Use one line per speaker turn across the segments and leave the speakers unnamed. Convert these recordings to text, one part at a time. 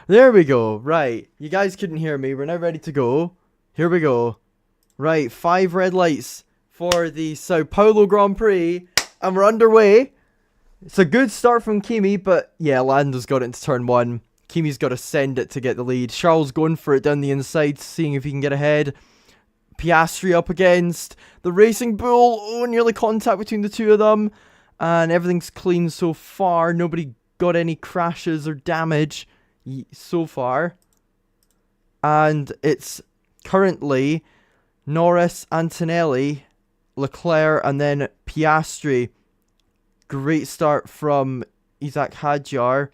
There we go. Right. You guys couldn't hear me. We're now ready to go. Here we go. Right. 5 red lights for the Sao Paulo Grand Prix. And we're underway. It's a good start from Kimi, but yeah, Lando's got it into turn 1. Kimi's got to send it to get the lead. Charles going for it down the inside, seeing if he can get ahead. Piastri up against the Racing Bull. Oh, nearly contact between the two of them. And everything's clean so far. Nobody got any crashes or damage so far. And it's currently Norris, Antonelli, Leclerc, and then Piastri. Great start from Isaac Hadjar.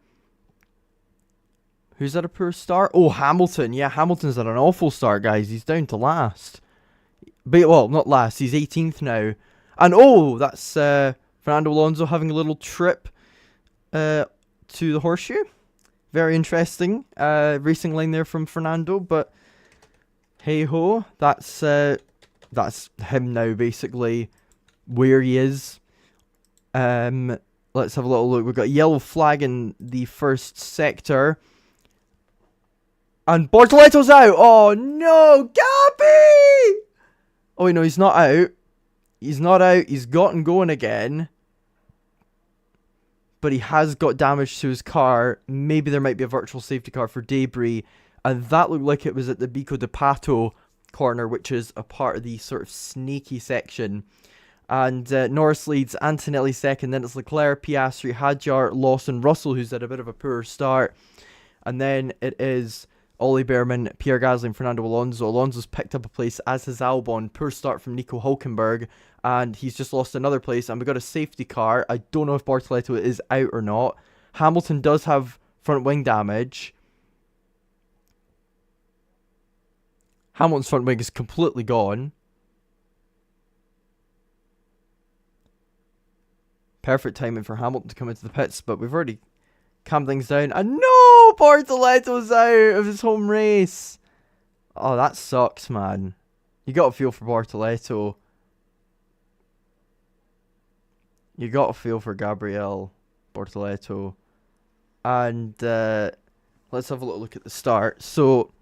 Who's at a poor start? Oh, Hamilton. Yeah, Hamilton's at an awful start, guys. He's down to last. But, well, not last. He's 18th now. And, oh, that's Fernando Alonso having a little trip to the horseshoe. Very interesting racing line there from Fernando. But, hey-ho, that's him now, basically, where he is. Let's have a little look. We've got a yellow flag in the first sector. And Bortoletto's out. Oh, no. Gabby! Oh, wait, no, he's not out. He's not out. He's gotten going again. But he has got damage to his car. Maybe there might be a virtual safety car for debris. And that looked like it was at the Bico de Pato corner, which is a part of the sort of snaky section. And Norris leads, Antonelli second. Then it's Leclerc, Piastri, Hadjar, Lawson, Russell, who's had a bit of a poor start. And then it is Ollie Behrman, Pierre Gasly, and Fernando Alonso. Alonso's picked up a place, as has Albon. Poor start from Nico Hulkenberg, and he's just lost another place. And we got a safety car. I don't know if Bortoletto is out or not. Hamilton does have front wing damage. Hamilton's front wing is completely gone. Perfect timing for Hamilton to come into the pits, but we've already calmed things down. And no! Bortoletto's out of his home race. Oh, that sucks, man. You gotta feel for Bortoletto. You gotta feel for Gabriel Bortoletto. And let's have a little look at the start. So,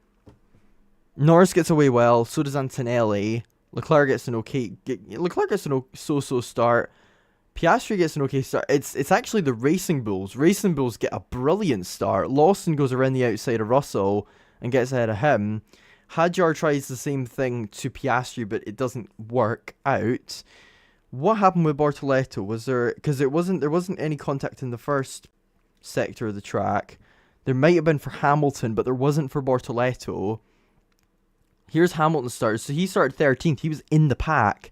Norris gets away well. So does Antonelli. Leclerc gets an okay... Leclerc gets an so-so start. Piastri gets an okay start. It's actually the Racing Bulls. Racing Bulls get a brilliant start. Lawson goes around the outside of Russell and gets ahead of him. Hadjar tries the same thing to Piastri, but it doesn't work out. What happened with Bortoletto? Was there... Because there wasn't any contact in the first sector of the track. There might have been for Hamilton, but there wasn't for Bortoletto. Here's Hamilton's start. So he started 13th. He was in the pack.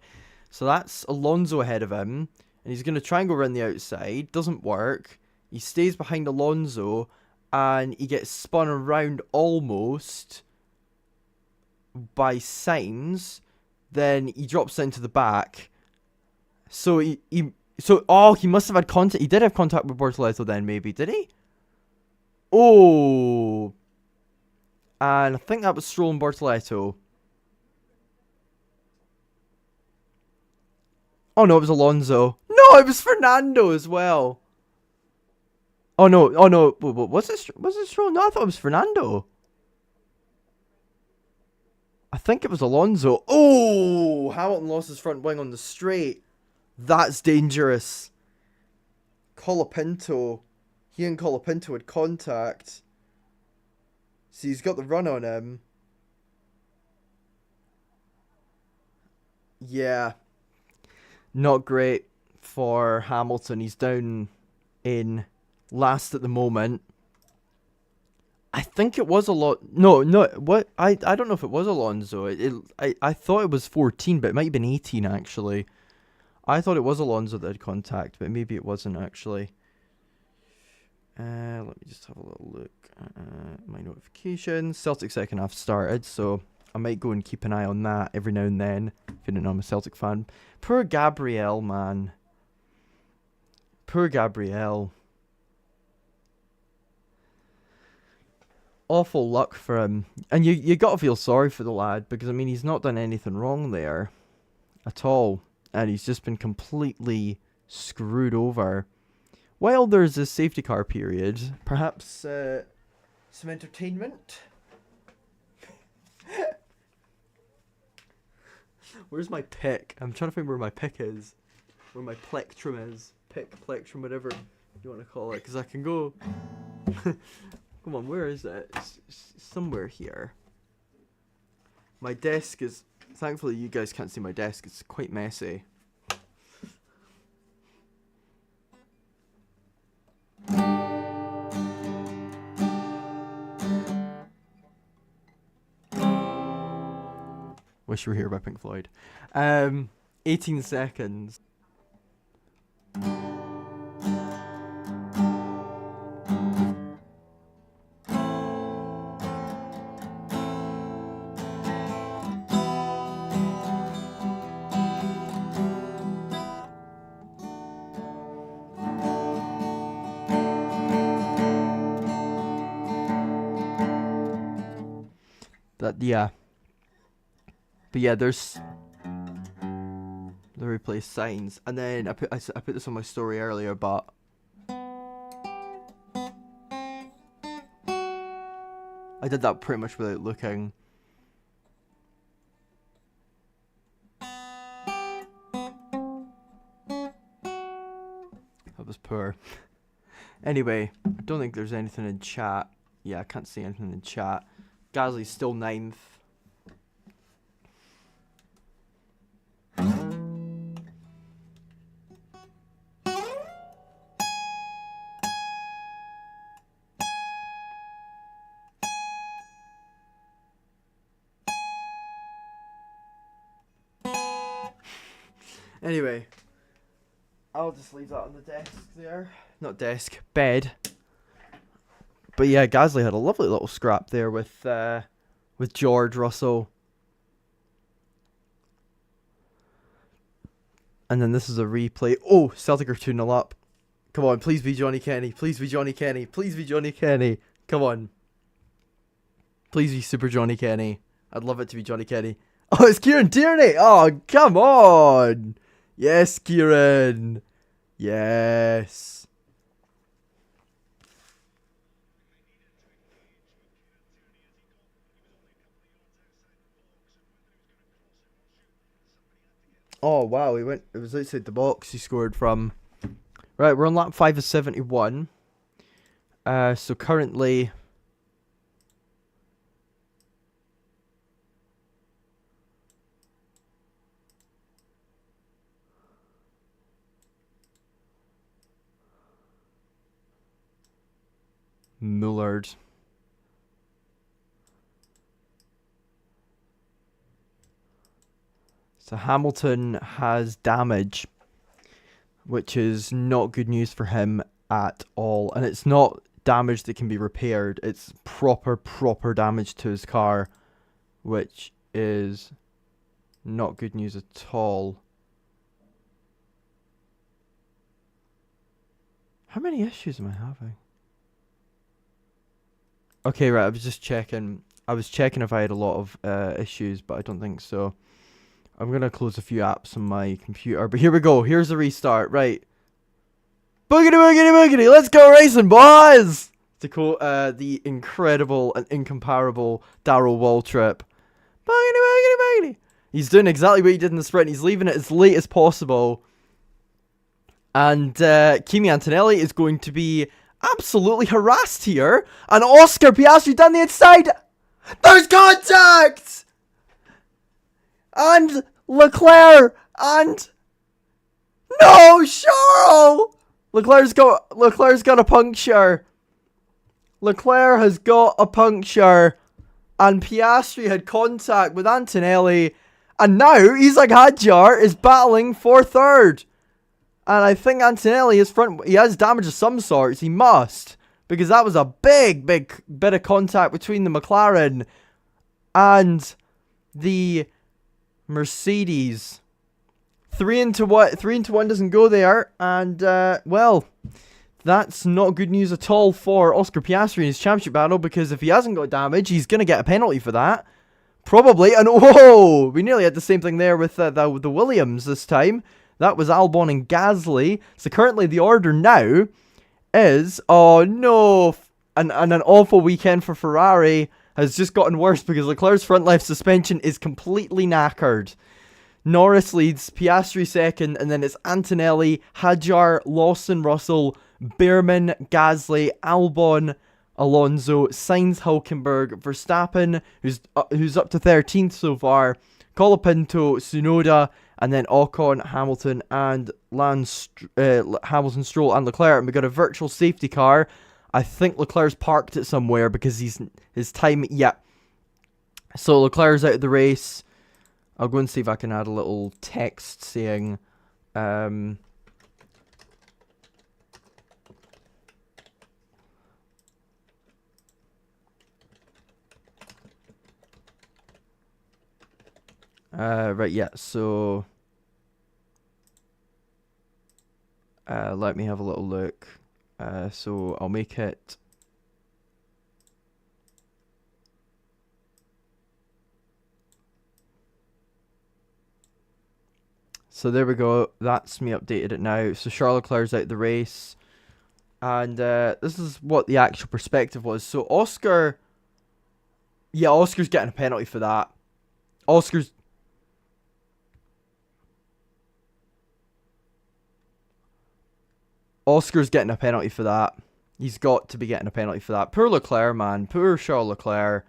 So that's Alonso ahead of him. And he's going to try and go around the outside. Doesn't work. He stays behind Alonso. And he gets spun around almost by Sainz. Then he drops down to the back. So he must have had contact. He did have contact with Bortoletto then, maybe. Did he? Oh. And I think that was Stroll and Bortoletto. Oh no, it was Alonso. No, it was Fernando as well. Oh no, was it Stroll? No, I thought it was Fernando. I think it was Alonso. Oh, Hamilton lost his front wing on the straight. That's dangerous. Colapinto. He and Colapinto had contact. So he's got the run on him. Yeah. Not great for Hamilton. He's down in last at the moment. I think it was a lot. No. What? I don't know if it was Alonso. I thought it was 14, but it might have been 18 actually. I thought it was Alonso that had contact, but maybe it wasn't actually. Let me just have a little look at my notifications. Celtic second half started, so I might go and keep an eye on that every now and then. If you don't know, I'm a Celtic fan. Poor Gabriel, man. Poor Gabriel. Awful luck for him. And you got to feel sorry for the lad, because, I mean, he's not done anything wrong there at all. And he's just been completely screwed over. While there's a safety car period, perhaps some entertainment. Where's my pick? I'm trying to find where my pick is. Where my plectrum is. Pick, plectrum, whatever you want to call it. Because I can go... Come on, where is it? It's somewhere here. My desk is... Thankfully, you guys can't see my desk. It's quite messy. Wish You Were Here by Pink Floyd. 18 seconds. Yeah. But yeah, there's the replay signs, and then I put this on my story earlier, but I did that pretty much without looking. That was poor. Anyway, I don't think there's anything in chat. Yeah, I can't see anything in chat. Gasly's still 9th. Anyway, I'll just leave that on the desk there. Not desk, bed. But yeah, Gasly had a lovely little scrap there with George Russell. And then this is a replay. Oh, Celtic are 2-0 up. Come on, please be Johnny Kenny. Please be Johnny Kenny. Please be Johnny Kenny. Come on. Please be Super Johnny Kenny. I'd love it to be Johnny Kenny. Oh, it's Kieran Tierney. Oh, come on. Yes, Kieran. Yes. Oh, wow. It was outside the box he scored from. Right, we're on lap 5 of 71. So currently... Mullard. So Hamilton has damage, which is not good news for him at all. And it's not damage that can be repaired. It's proper damage to his car, which is not good news at all. How many issues am I having? Okay, right, I was just checking. I was checking if I had a lot of issues, but I don't think so. I'm going to close a few apps on my computer. But here we go. Here's the restart. Right. Boogity, boogity, boogity. Let's go racing, boys! To quote the incredible and incomparable Darrell Waltrip. Boogity, boogity, boogity. He's doing exactly what he did in the sprint. He's leaving it as late as possible. And Kimi Antonelli is going to be absolutely harassed here. And Oscar Piastri down the inside. There's contact! And Leclerc and no, Charles! Leclerc's got a puncture. Leclerc has got a puncture. And Piastri had contact with Antonelli. And now Isaac Hadjar is battling for third. And I think Antonelli is he has damage of some sorts. He must. Because that was a big bit of contact between the McLaren and the Mercedes. 3-1 doesn't go there. And, well, that's not good news at all for Oscar Piastri in his championship battle. Because if he hasn't got damage, he's going to get a penalty for that. Probably. And, whoa! We nearly had the same thing there with the Williams this time. That was Albon and Gasly. So currently the order now is... Oh, no. and an awful weekend for Ferrari has just gotten worse because Leclerc's front left suspension is completely knackered. Norris leads, Piastri second, and then it's Antonelli, Hadjar, Lawson, Russell, Behrman, Gasly, Albon, Alonso, Sainz, Hülkenberg, Verstappen, who's up to 13th so far, Colapinto, Tsunoda, and then Ocon, Hamilton, and Hamilton, Stroll, and Leclerc. And we got a virtual safety car. I think Leclerc's parked it somewhere because his time. Yeah. So Leclerc's out of the race. I'll go and see if I can add a little text saying, right, yeah, so, let me have a little look. So I'll make it, so there we go, that's me updated it now. So Charles Leclerc's out the race, and this is what the actual perspective was. So Oscar's getting a penalty for that. Oscar's getting a penalty for that. He's got to be getting a penalty for that. Poor Leclerc, man. Poor Charles Leclerc.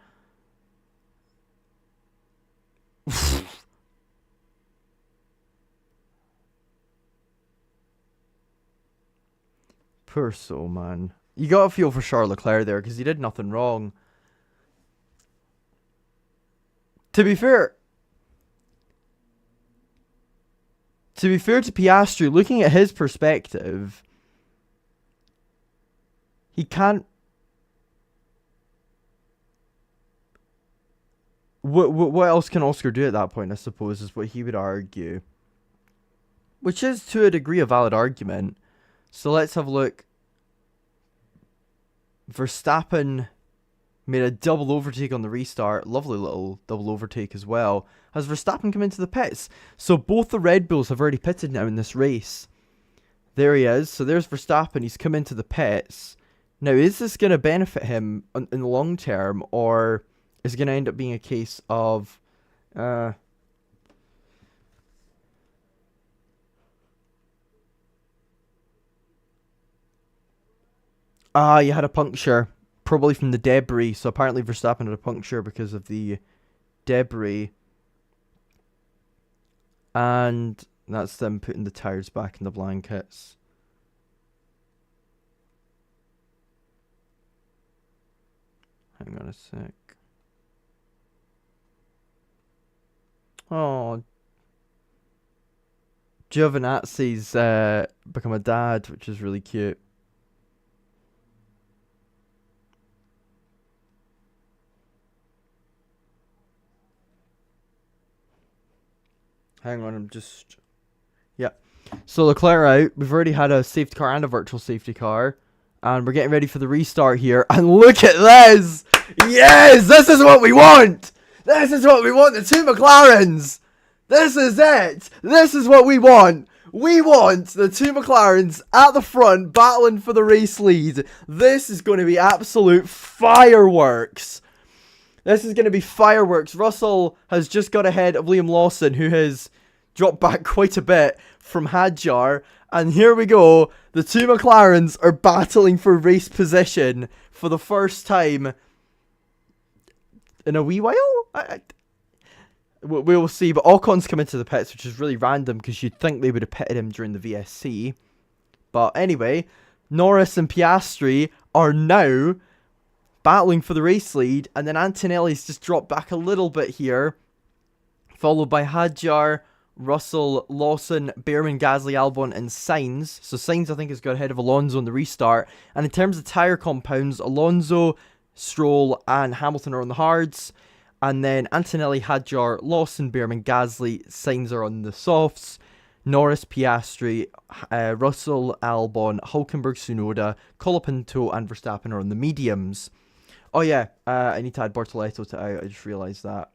Poor soul, man. You gotta feel for Charles Leclerc there, because he did nothing wrong. To be fair to Piastri, looking at his perspective, he can't. What else can Oscar do at that point, I suppose, is what he would argue. Which is, to a degree, a valid argument. So let's have a look. Verstappen made a double overtake on the restart. Lovely little double overtake as well. Has Verstappen come into the pits? So both the Red Bulls have already pitted now in this race. There he is. So there's Verstappen. He's come into the pits. Now, is this going to benefit him in the long term, or is it going to end up being a case of... you had a puncture. Probably from the debris. So apparently Verstappen had a puncture because of the debris. And that's them putting the tyres back in the blankets. Hang on a sec. Oh. Giovinazzi's become a dad, which is really cute. Hang on, I'm just... Yeah. So Leclerc out. We've already had a safety car and a virtual safety car. And we're getting ready for the restart here. And look at this! Yes! This is what we want! This is what we want! The two McLarens! This is it! This is what we want! We want the two McLarens at the front battling for the race lead. This is going to be absolute fireworks. This is going to be fireworks. Russell has just got ahead of Liam Lawson, who has dropped back quite a bit from Hadjar. And here we go. The two McLarens are battling for race position for the first time in a wee while. We will see. But Ocon's come into the pits, which is really random because you'd think they would have pitted him during the VSC. But anyway, Norris and Piastri are now battling for the race lead, and then Antonelli's just dropped back a little bit here, followed by Hadjar, Russell, Lawson, Behrman, Gasly, Albon, and Sainz. So Sainz, I think, has got ahead of Alonso in the restart. And in terms of tyre compounds, Alonso, Stroll, and Hamilton are on the hards. And then Antonelli, Hadjar, Lawson, Behrman, Gasly, Sainz are on the softs. Norris, Piastri, Russell, Albon, Hülkenberg, Tsunoda, Colapinto, and Verstappen are on the mediums. Oh yeah, I need to add Bortoleto to out. I just realised that.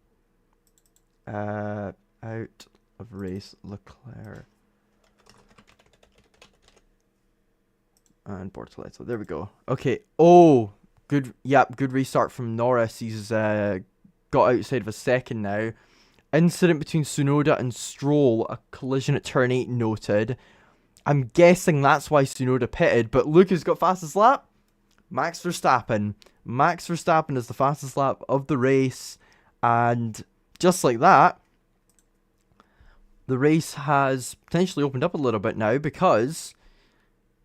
Out of race, Leclerc. And Bortoleto. There we go. Okay. Oh, Good restart from Norris. He's got outside of a second now. Incident between Tsunoda and Stroll, a collision at turn 8 noted. I'm guessing that's why Tsunoda pitted, but look who's got fastest lap. Max Verstappen. Max Verstappen is the fastest lap of the race, and just like that, the race has potentially opened up a little bit now, because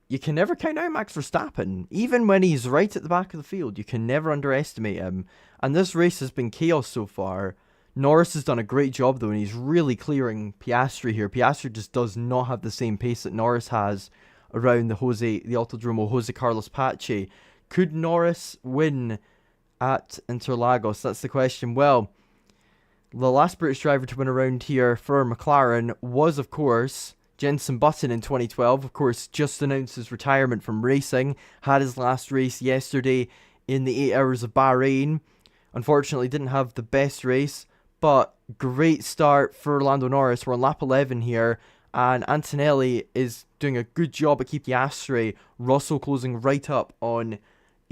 you can never count out Max Verstappen. Even when he's right at the back of the field, you can never underestimate him. And this race has been chaos so far. Norris has done a great job though, and he's really clearing Piastri here. Piastri just does not have the same pace that Norris has around the Autodromo Jose Carlos Pache. Could Norris win at Interlagos? That's the question. Well, the last British driver to win around here for McLaren was, of course, Jenson Button in 2012. Of course, just announced his retirement from racing. Had his last race yesterday in the 8 Hours of Bahrain. Unfortunately, didn't have the best race, but great start for Lando Norris. We're on lap 11 here, and Antonelli is doing a good job at keeping Piastri. Russell closing right up on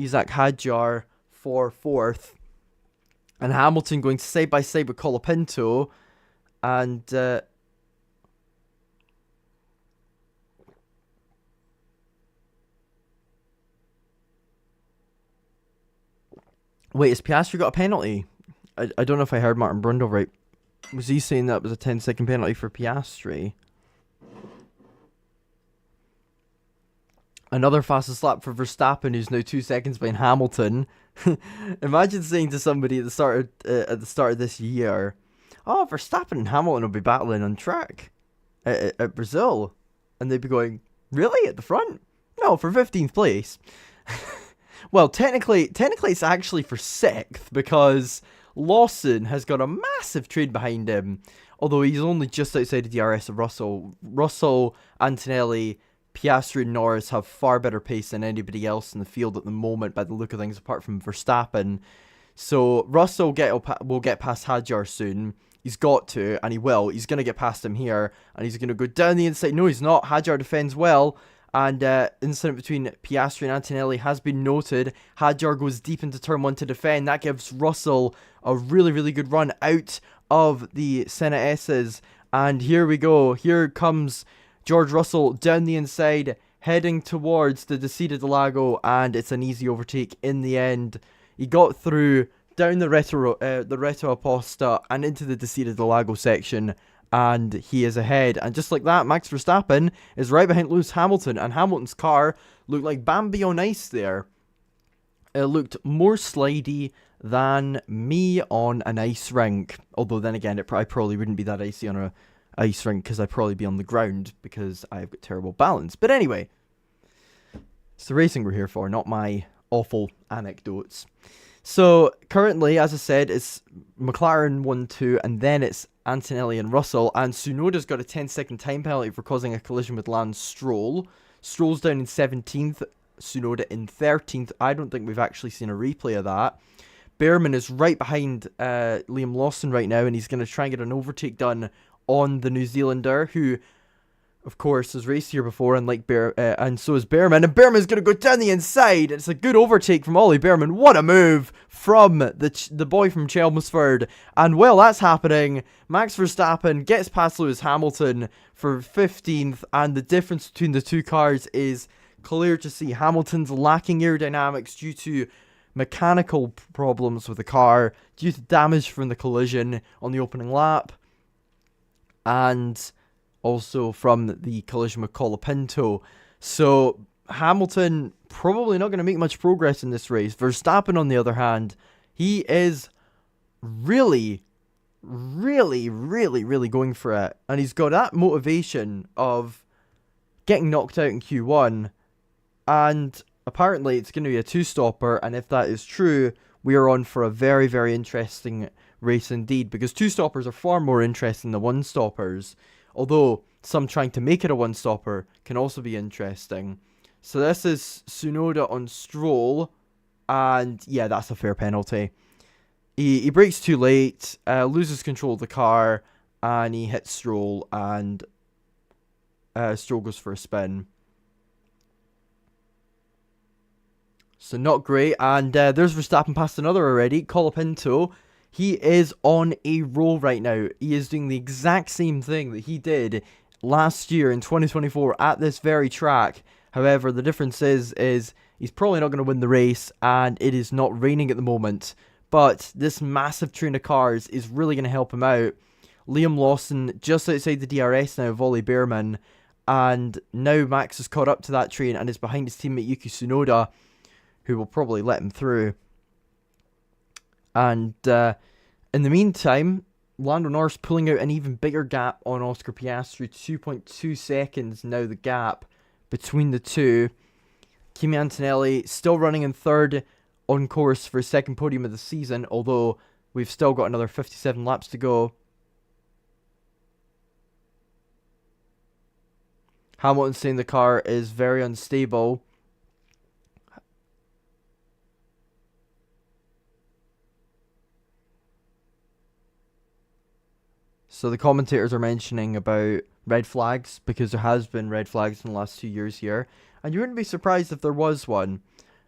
Isaac Hadjar for 4th. And Hamilton going side by side with Colapinto. And wait, has Piastri got a penalty? I don't know if I heard Martin Brundle right. Was he saying that was a 10-second penalty for Piastri? Another fastest lap for Verstappen, who's now 2 seconds behind Hamilton. Imagine saying to somebody at the start of this year, "Oh, Verstappen and Hamilton will be battling on track at Brazil," and they'd be going, "Really, at the front? No, for 15th place." Well, technically it's actually for 6th, because Lawson has got a massive trade behind him, although he's only just outside of DRS of Russell. Russell, Antonelli, Piastri and Norris have far better pace than anybody else in the field at the moment by the look of things, apart from Verstappen. So Russell will get past Hadjar soon. He's got to, and he will. He's going to get past him here, and he's going to go down the inside. No, he's not. Hadjar defends well, and incident between Piastri and Antonelli has been noted. Hadjar goes deep into turn 1 to defend. That gives Russell a really, really good run out of the Senna S's. And here we go. Here comes George Russell down the inside, heading towards the Descida del Lago, and it's an easy overtake in the end. He got through down the Reto Aposta and into the Descida del Lago section, and he is ahead. And just like that, Max Verstappen is right behind Lewis Hamilton, and Hamilton's car looked like Bambi on ice there. It looked more slidey than me on an ice rink, although then again, I probably wouldn't be that icy on a ice rink, because I'd probably be on the ground because I've got terrible balance. But anyway, it's the racing we're here for, not my awful anecdotes. So currently, as I said, it's McLaren 1-2, and then it's Antonelli and Russell, and Tsunoda's got a 10-second time penalty for causing a collision with Lance Stroll. Stroll's down in 17th, Tsunoda in 13th. I don't think we've actually seen a replay of that. Behrman is right behind Liam Lawson right now, and he's going to try and get an overtake done on the New Zealander, who, of course, has raced here before, and so is Behrman. And Behrman's going to go down the inside. It's a good overtake from Ollie Behrman. What a move from the boy from Chelmsford. And while that's happening, Max Verstappen gets past Lewis Hamilton for 15th, and the difference between the two cars is clear to see. Hamilton's lacking aerodynamics due to mechanical problems with the car, due to damage from the collision on the opening lap, and also from the collision with Colapinto. So Hamilton probably not going to make much progress in this race. Verstappen, on the other hand, he is really going for it. And he's got that motivation of getting knocked out in Q1. And apparently it's going to be a two-stopper. And if that is true, we are on for a very, very interesting race indeed. Because two-stoppers are far more interesting than one-stoppers. Although some trying to make it a one-stopper can also be interesting. So this is Tsunoda on Stroll. And yeah, that's a fair penalty. He brakes too late, loses control of the car, and he hits Stroll, and Stroll goes for a spin. So not great. And there's Verstappen past another already. Colapinto. He is on a roll right now. He is doing the exact same thing that he did last year in 2024 at this very track. However, the difference is he's probably not going to win the race, and it is not raining at the moment. But this massive train of cars is really going to help him out. Liam Lawson just outside the DRS now, Volley Bearman. And now Max has caught up to that train and is behind his teammate Yuki Tsunoda, who will probably let him through. And in the meantime, Lando Norris pulling out an even bigger gap on Oscar Piastri. 2.2 seconds now the gap between the two. Kimi Antonelli still running in third on course for his second podium of the season, although we've still got another 57 laps to go. Hamilton saying the car is very unstable. So the commentators are mentioning about red flags, because there has been red flags in the last 2 years here. And you wouldn't be surprised if there was one.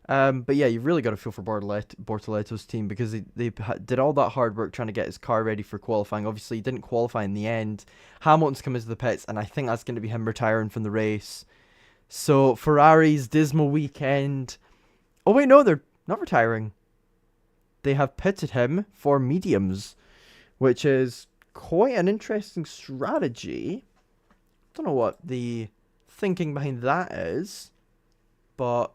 But yeah, you've really got to feel for Bortoletto's team, because they did all that hard work trying to get his car ready for qualifying. Obviously, he didn't qualify in the end. Hamilton's come into the pits, and I think that's going to be him retiring from the race. So Ferrari's dismal weekend. Oh wait, no, they're not retiring. They have pitted him for mediums, which is quite an interesting strategy. Don't know what the thinking behind that is, but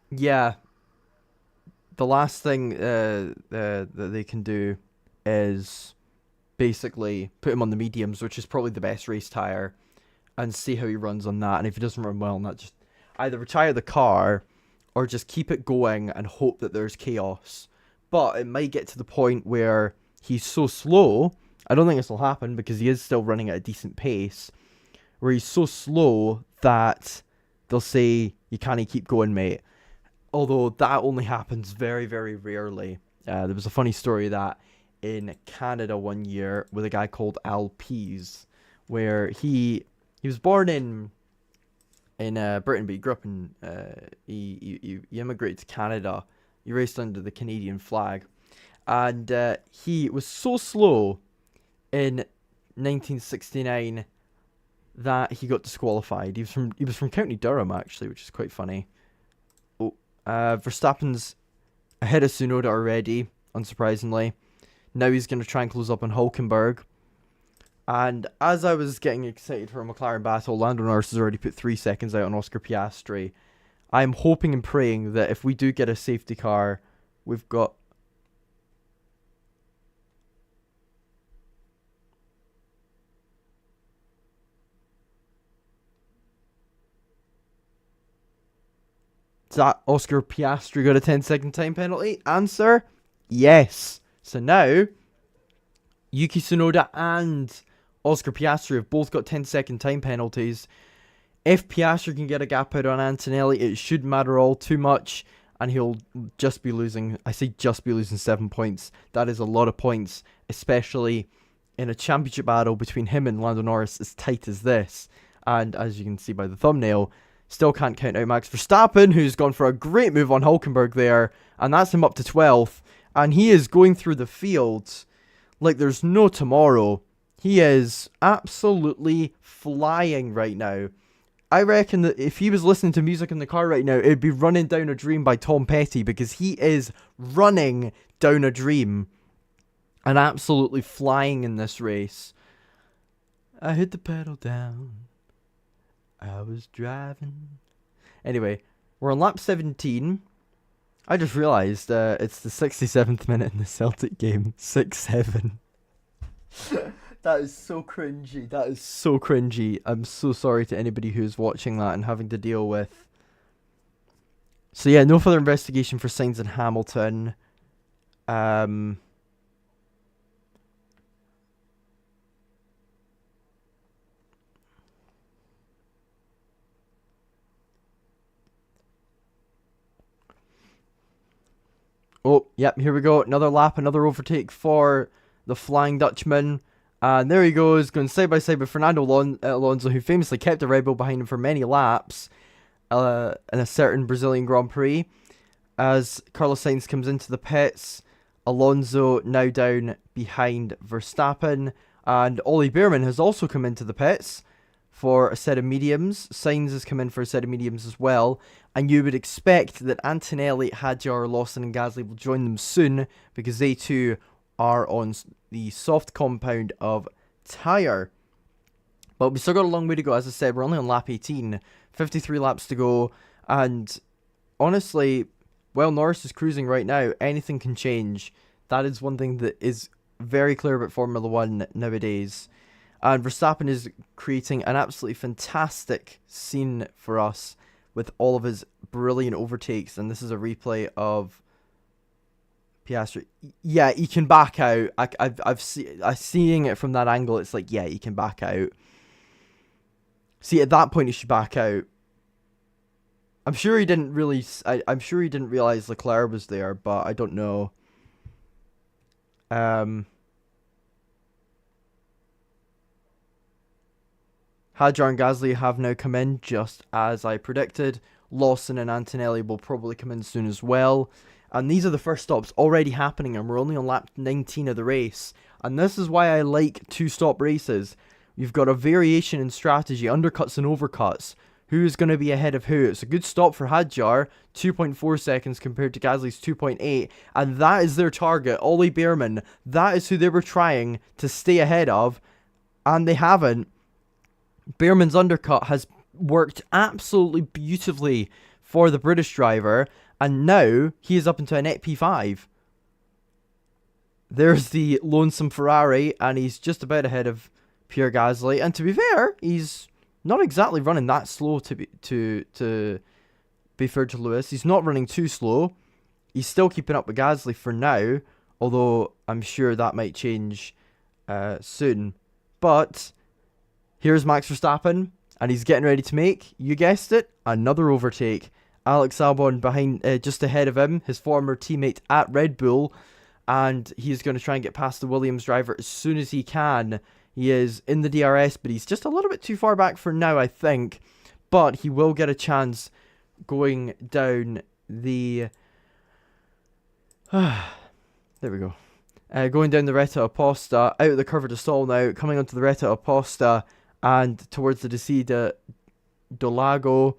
yeah, the last thing that they can do is basically put him on the mediums, which is probably the best race tire, and see how he runs on that. And if he doesn't run well on that, just either retire the car or just keep it going and hope that there's chaos. But it might get to the point where he's so slow. I don't think this will happen, because he is still running at a decent pace, where he's so slow that they'll say, you can't keep going, mate. Although that only happens very, very rarely. There was a funny story that in Canada one year with a guy called Al Pease, where he was born in Britain, but he grew up in he immigrated to Canada. He raced under the Canadian flag, and he was so slow in 1969 that he got disqualified. He was from County Durham, actually, which is quite funny. Verstappen's ahead of Tsunoda already, unsurprisingly. Now he's going to try and close up on Hulkenberg. And as I was getting excited for a McLaren battle, Lando Norris has already put 3 seconds out on Oscar Piastri. I'm hoping and praying that if we do get a safety car, we've got... Is that Oscar Piastri got a 10-second time penalty? Answer, yes. So now, Yuki Tsunoda and Oscar Piastri have both got 10-second time penalties. If Piastri can get a gap out on Antonelli, it shouldn't matter all too much, and he'll just be losing, I say just be losing 7 points. That is a lot of points, especially in a championship battle between him and Lando Norris as tight as this. And as you can see by the thumbnail, still can't count out Max Verstappen, who's gone for a great move on Hulkenberg there, and that's him up to 12th. And he is going through the field like there's no tomorrow. He is absolutely flying right now. I reckon that if he was listening to music in the car right now, it'd be Running Down a Dream by Tom Petty, because he is running down a dream and absolutely flying in this race. I hit the pedal down. I was driving. Anyway, we're on lap 17. I just realised it's the 67th minute in the Celtic game. 6-7. That is so cringy. That is so cringy. I'm so sorry to anybody who's watching that and having to deal with. So yeah, no further investigation for Sainz and Hamilton. Oh, yep, here we go. Another lap, another overtake for the Flying Dutchman. And there he goes, going side by side with Fernando Alonso, who famously kept a Red Bull behind him for many laps in a certain Brazilian Grand Prix. As Carlos Sainz comes into the pits, Alonso now down behind Verstappen, and Ollie Bearman has also come into the pits for a set of mediums. Sainz has come in for a set of mediums as well, and you would expect that Antonelli, Hadjar, Lawson and Gasly will join them soon, because they too are on the soft compound of tyre. But we still got a long way to go. As I said, we're only on lap 18, 53 laps to go, and honestly, well, Norris is cruising right now. Anything can change. That is one thing that is very clear about Formula 1 nowadays. And Verstappen is creating an absolutely fantastic scene for us with all of his brilliant overtakes. And this is a replay of Piastri. Yeah, he can back out. I'm seeing it from that angle. It's like, yeah, he can back out. See, at that point, he should back out. I'm sure he didn't really. I'm sure he didn't realize Leclerc was there, but I don't know. Hadjar and Gasly have now come in, just as I predicted. Lawson and Antonelli will probably come in soon as well. And these are the first stops already happening, and we're only on lap 19 of the race. And this is why I like two-stop races. You've got a variation in strategy, undercuts and overcuts. Who's going to be ahead of who? It's a good stop for Hadjar, 2.4 seconds compared to Gasly's 2.8, and that is their target, Ollie Bearman. That is who they were trying to stay ahead of, and they haven't. Bearman's undercut has worked absolutely beautifully for the British driver, and now he is up into a net P5. There's the lonesome Ferrari, and he's just about ahead of Pierre Gasly, and to be fair, he's not exactly running that slow to be fair to Lewis. He's not running too slow. He's still keeping up with Gasly for now, although I'm sure that might change soon. But here's Max Verstappen, and he's getting ready to make, you guessed it, another overtake. Alex Albon behind, just ahead of him, his former teammate at Red Bull, and he's going to try and get past the Williams driver as soon as he can. He is in the DRS, but he's just a little bit too far back for now, I think. But he will get a chance going down the... there we go. Going down the Retta Apposta, out of the Curva de Sol now, coming onto the Retta Apposta and towards the Descida do Lago.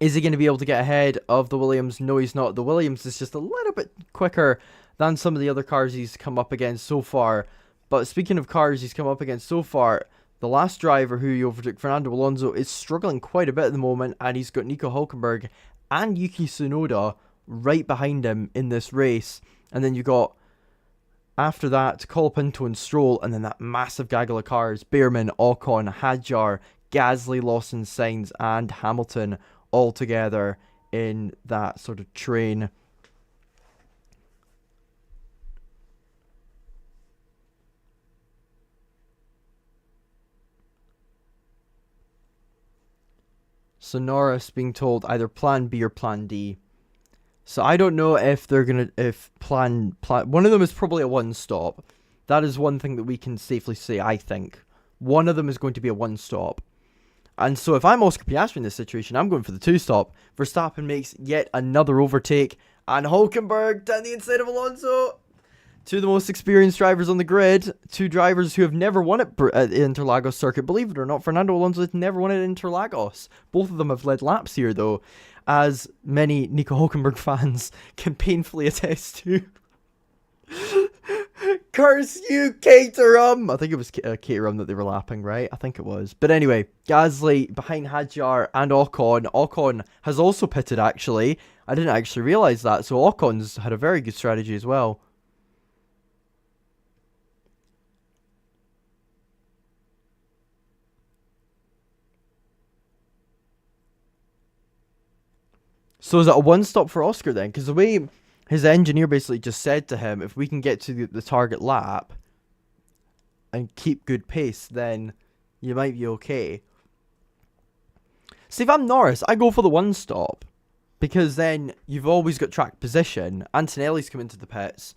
Is he going to be able to get ahead of the Williams? No, he's not. The Williams is just a little bit quicker than some of the other cars he's come up against so far. But speaking of cars he's come up against so far, the last driver who he overtook, Fernando Alonso, is struggling quite a bit at the moment, and he's got Nico Hülkenberg and Yuki Tsunoda right behind him in this race. And then you got, after that, Colapinto and Stroll, and then that massive gaggle of cars, Bearman, Ocon, Hadjar, Gasly, Lawson, Sainz, and Hamilton, all together in that sort of train. So Norris being told either plan B or plan D. So I don't know if they're gonna, if plan one of them is probably a one stop. That is one thing that we can safely say, I think. One of them is going to be a one stop. And so if I'm Oscar Piastri in this situation, I'm going for the two stop. Verstappen makes yet another overtake, and Hülkenberg down the inside of Alonso. Two of the most experienced drivers on the grid. Two drivers who have never won at the Interlagos circuit. Believe it or not, Fernando Alonso has never won at Interlagos. Both of them have led laps here, though, as many Nico Hülkenberg fans can painfully attest to. Curse you, Caterham! I think it was Caterham that they were lapping, right? I think it was. But anyway, Gasly behind Hadjar and Ocon. Ocon has also pitted, actually. I didn't actually realise that, so Ocon's had a very good strategy as well. So is it a one stop for Oscar then? Because the way his engineer basically just said to him, if we can get to the target lap and keep good pace, then you might be okay. See, if I'm Norris, I go for the one stop. Because then you've always got track position. Antonelli's come into the pits.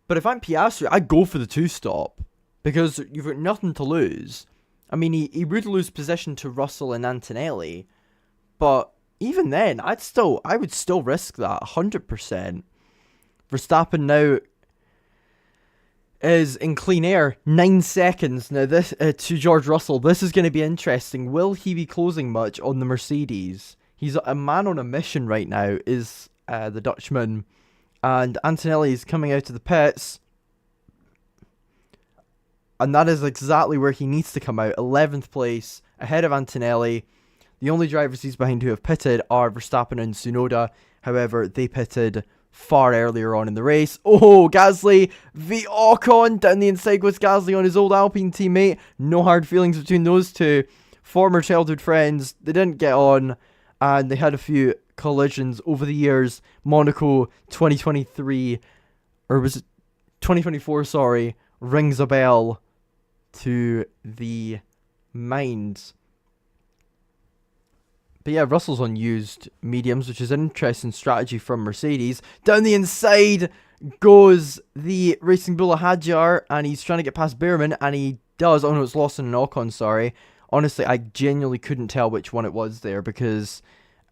But if I'm Piastri, I go for the two stop. because you've got nothing to lose. I mean, he would lose position to Russell and Antonelli, but even then, I would still risk that 100%. Verstappen now is in clean air, 9 seconds now. This to George Russell. This is going to be interesting. Will he be closing much on the Mercedes? He's a man on a mission right now. Is the Dutchman, and Antonelli is coming out of the pits, and that is exactly where he needs to come out. 11th place, ahead of Antonelli. The only drivers he's behind who have pitted are Verstappen and Tsunoda. However, they pitted far earlier on in the race. Oh, Gasly v Ocon. Down the inside was Gasly on his old Alpine teammate. No hard feelings between those two. Former childhood friends. They didn't get on, and they had a few collisions over the years. Monaco 2023, or was it 2024, sorry, rings a bell to the mind. But yeah, Russell's on used mediums, which is an interesting strategy from Mercedes. Down the inside goes the Racing Bull Hadjar, and he's trying to get past Behrman, and he does. Oh no, it's Lawson and Ocon, sorry. Honestly, I genuinely couldn't tell which one it was there, because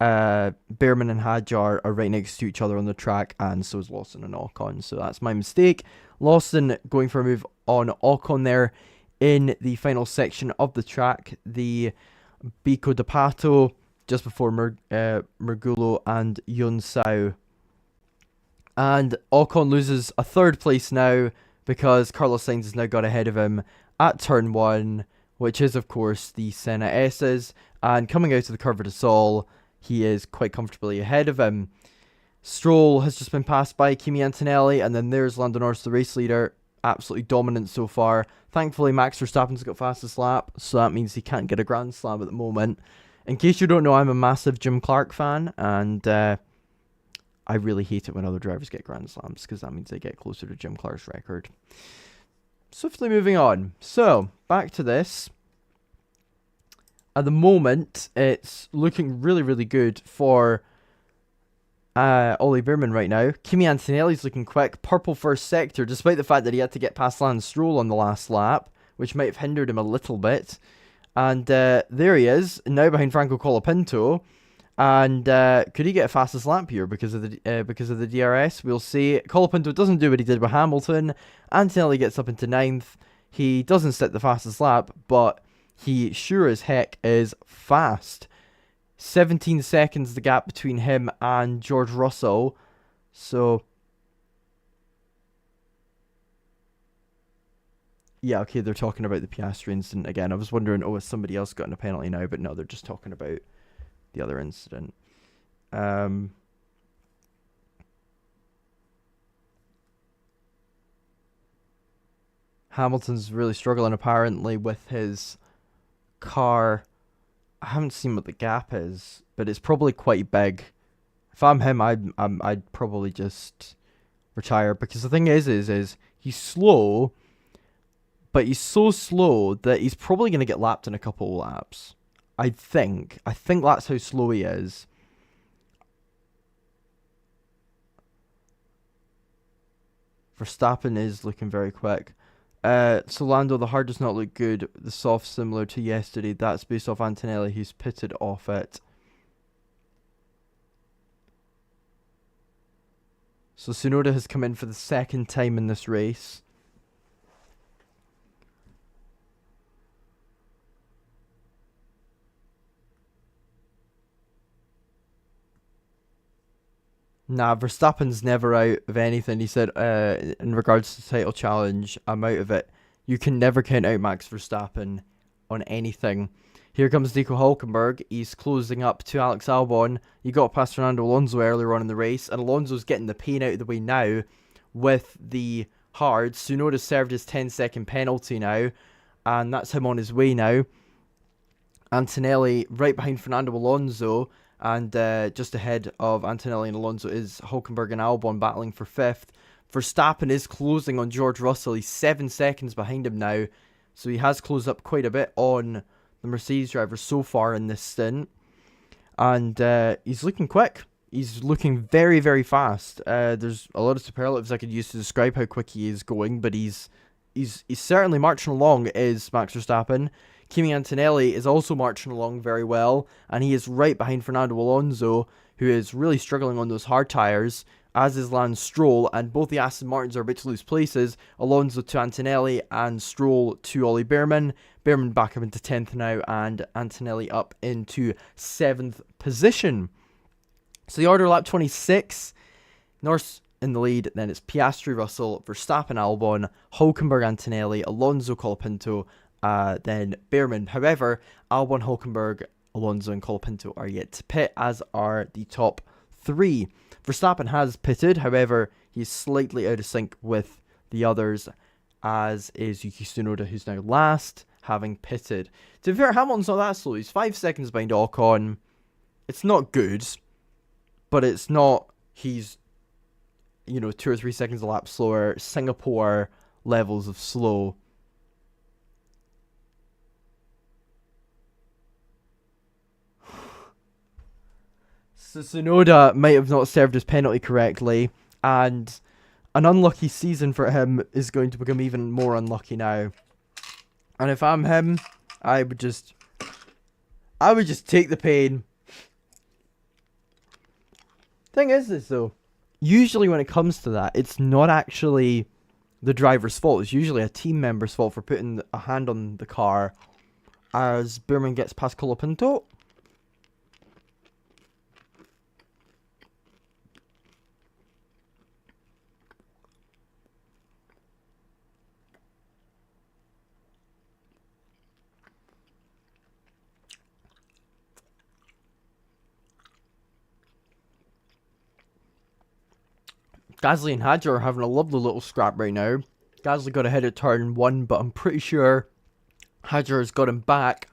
Behrman and Hadjar are right next to each other on the track, and so is Lawson and Ocon. So that's my mistake. Lawson going for a move on Ocon there in the final section of the track. The Bico de Pato, just before Mergulo and Yun Sao. And Ocon loses a third place now, because Carlos Sainz has now got ahead of him at turn 1, which is of course the Senna S's. And coming out of the Curva de Sol, he is quite comfortably ahead of him. Stroll has just been passed by Kimi Antonelli, and then there's Lando Norris, the race leader. Absolutely dominant so far. Thankfully, Max Verstappen's got fastest lap, so that means he can't get a Grand Slam at the moment. In case you don't know, I'm a massive Jim Clark fan, and I really hate it when other drivers get Grand Slams, because that means they get closer to Jim Clark's record. Swiftly moving on. So, back to this. At the moment, it's looking really, really good for Ollie Behrman right now. Kimi Antonelli's looking quick. Purple first sector, despite the fact that he had to get past Lance Stroll on the last lap, which might have hindered him a little bit. And there he is, now behind Franco Colapinto. And could he get a fastest lap here because of the DRS? We'll see. Colapinto doesn't do what he did with Hamilton. Antonelli gets up into 9th. He doesn't set the fastest lap, but he sure as heck is fast. 17 seconds the gap between him and George Russell. So yeah, okay, they're talking about the Piastri incident again. I was wondering, oh, has somebody else gotten a penalty now? But no, they're just talking about the other incident. Hamilton's really struggling apparently with his car. I haven't seen what the gap is, but it's probably quite big. If I'm him, I'd probably just retire, because the thing is he's slow, but he's so slow that he's probably going to get lapped in a couple of laps. I think that's how slow he is. Verstappen is looking very quick. So Lando, the hard does not look good. The soft similar to yesterday. That's based off Antonelli, who's pitted off it. So Tsunoda has come in for the second time in this race. Nah, Verstappen's never out of anything. He said, in regards to the title challenge, I'm out of it. You can never count out Max Verstappen on anything. Here comes Nico Hülkenberg. He's closing up to Alex Albon. He got past Fernando Alonso earlier on in the race, and Alonso's getting the pain out of the way now with the hard. Tsunoda served his 10-second penalty now, and that's him on his way now. Antonelli right behind Fernando Alonso. And just ahead of Antonelli and Alonso is Hülkenberg and Albon battling for 5th. Verstappen is closing on George Russell. He's 7 seconds behind him now. So he has closed up quite a bit on the Mercedes driver so far in this stint. And he's looking quick. He's looking very, very fast. There's a lot of superlatives I could use to describe how quick he is going. But he's he's certainly marching along, is Max Verstappen. Kimi Antonelli is also marching along very well, and he is right behind Fernando Alonso, who is really struggling on those hard tyres, as is Lance Stroll, and both the Aston Martins are a bit to lose places. Alonso to Antonelli, and Stroll to Ollie Behrman. Behrman back up into 10th now, and Antonelli up into 7th position. So the order, lap 26, Norris in the lead, then it's Piastri, Russell, Verstappen, Albon, Hülkenberg, Antonelli, Alonso, Colapinto, then Behrman. However, Albon, Hülkenberg, Alonso and Colapinto are yet to pit, as are the top 3. Verstappen has pitted, however, he's slightly out of sync with the others, as is Yuki Tsunoda, who's now last, having pitted. To be fair, Hamilton's not that slow. He's 5 seconds behind Ocon. It's not good, but it's not, he's, 2 or 3 seconds a lap slower. Singapore levels of slow. So Tsunoda might have not served his penalty correctly, and an unlucky season for him is going to become even more unlucky now. And if I'm him, I would just take the pain. Thing is this though, usually when it comes to that, it's not actually the driver's fault. It's usually a team member's fault for putting a hand on the car, as Behrman gets past Colapinto. Gasly and Hadjar are having a lovely little scrap right now. Gasly got ahead at turn 1, but I'm pretty sure Hadjar has got him back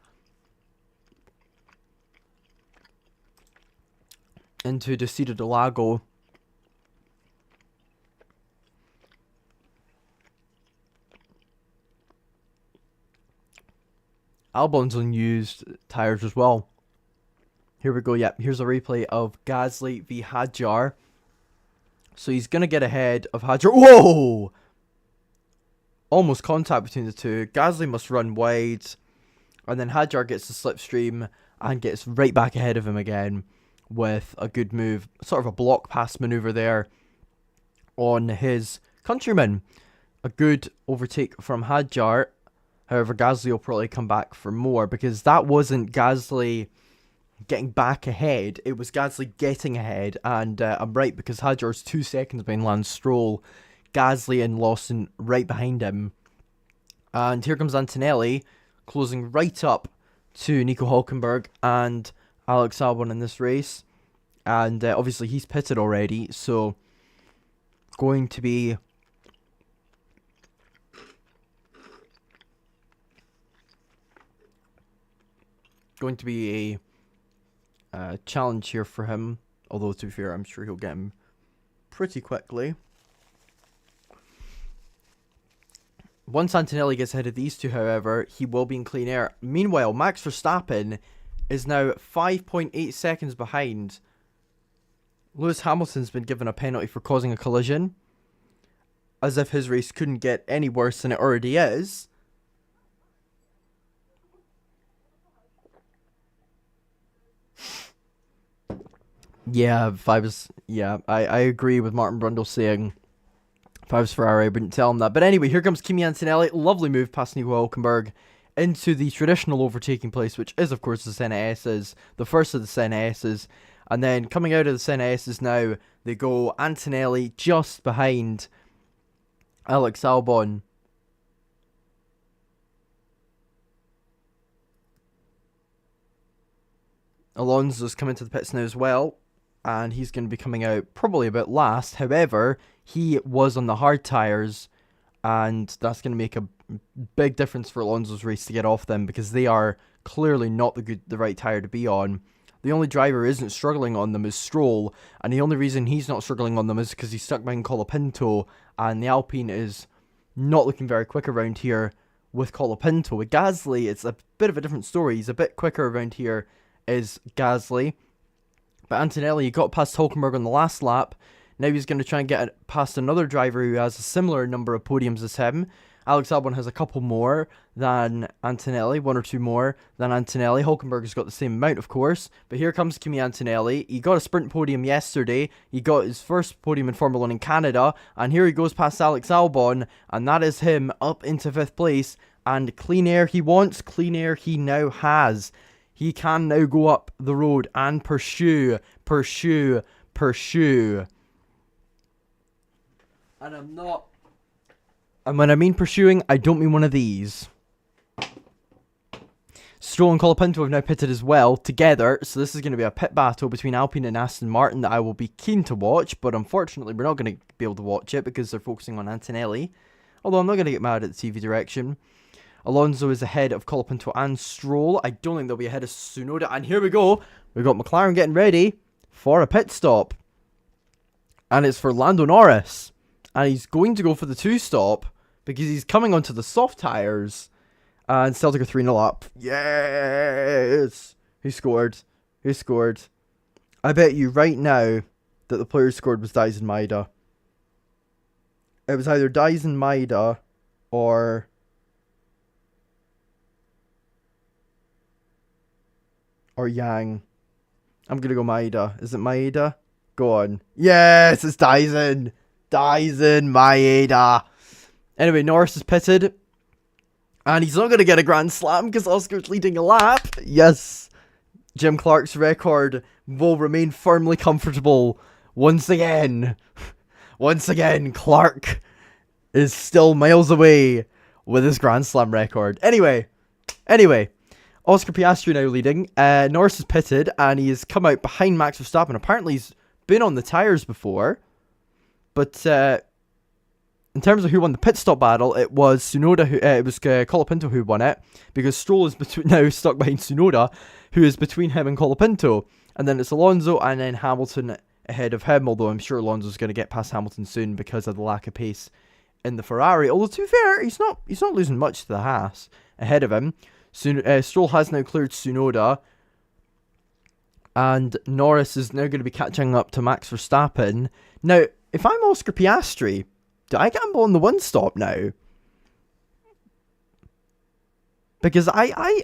into Descida del Lago. Albon's unused tyres as well. Here we go, yep, here's a replay of Gasly v Hadjar. So he's going to get ahead of Hadjar. Whoa! Almost contact between the two. Gasly must run wide. And then Hadjar gets the slipstream and gets right back ahead of him again with a good move. Sort of a block pass maneuver there on his countryman. A good overtake from Hadjar. However, Gasly will probably come back for more, because that wasn't Gasly getting back ahead, it was Gasly getting ahead, and I'm right, because Hadjar's 2 seconds behind Lance Stroll, Gasly and Lawson right behind him, and here comes Antonelli, closing right up to Nico Hülkenberg and Alex Albon in this race, and obviously he's pitted already, so going to be a challenge here for him, although to be fair, I'm sure he'll get him pretty quickly. Once Antonelli gets ahead of these two, however, he will be in clean air. Meanwhile, Max Verstappen is now 5.8 seconds behind. Lewis Hamilton's been given a penalty for causing a collision, as if his race couldn't get any worse than it already is. Yeah, I agree with Martin Brundle saying if I was Ferrari, I wouldn't tell him that. But anyway, here comes Kimi Antonelli. Lovely move past Nico Hülkenberg into the traditional overtaking place, which is, of course, the Senna S's, the first of the Senna S's. And then coming out of the Senna S's now, they go Antonelli just behind Alex Albon. Alonso's coming to the pits now as well, and he's going to be coming out probably a bit last. However, he was on the hard tyres, and that's going to make a big difference for Alonso's race to get off them, because they are clearly not the right tyre to be on. The only driver who isn't struggling on them is Stroll, and the only reason he's not struggling on them is because he's stuck behind Colapinto, and the Alpine is not looking very quick around here with Colapinto. With Gasly, it's a bit of a different story. He's a bit quicker around here, is Gasly. But Antonelli got past Hülkenberg on the last lap. Now he's going to try and get past another driver who has a similar number of podiums as him. Alex Albon has a couple more than Antonelli, 1 or 2 more than Antonelli. Hulkenberg has got the same amount, of course. But here comes Kimi Antonelli. He got a sprint podium yesterday. He got his first podium in Formula 1 in Canada. And here he goes past Alex Albon. And that is him up into 5th place. And clean air he wants, clean air he now has. He can now go up the road and pursue. And when I mean pursuing, I don't mean one of these. Stroll and Colapinto have now pitted as well together, so this is going to be a pit battle between Alpine and Aston Martin that I will be keen to watch, but unfortunately we're not going to be able to watch it because they're focusing on Antonelli. Although I'm not going to get mad at the TV direction. Alonso is ahead of Colapinto and Stroll. I don't think they'll be ahead of Tsunoda. And here we go. We've got McLaren getting ready for a pit stop. And it's for Lando Norris. And he's going to go for the 2-stop because he's coming onto the soft tyres. And still took a 3-0 up. Yes! He scored. He scored. I bet you right now that the player who scored was Daisen Maeda. It was either Daisen Maeda or Yang. I'm going to go Maeda. Is it Maeda? Go on. Yes, it's Daisen. Daisen Maeda. Anyway, Norris is pitted. And he's not going to get a Grand Slam because Oscar's leading a lap. Yes. Jim Clark's record will remain firmly comfortable once again. Once again, Clark is still miles away with his Grand Slam record. Anyway. Oscar Piastri now leading. Norris is pitted and he has come out behind Max Verstappen. Apparently he's been on the tyres before. But in terms of who won the pit stop battle, it was Tsunoda. It was Colapinto who won it, because Stroll is now stuck behind Tsunoda, who is between him and Colapinto. And then it's Alonso and then Hamilton ahead of him, although I'm sure Alonso's going to get past Hamilton soon because of the lack of pace in the Ferrari. Although, to be fair, he's not losing much to the Haas ahead of him. Stroll has now cleared Tsunoda, and Norris is now going to be catching up to Max Verstappen. Now, if I'm Oscar Piastri, do I gamble on the 1-stop now? Because I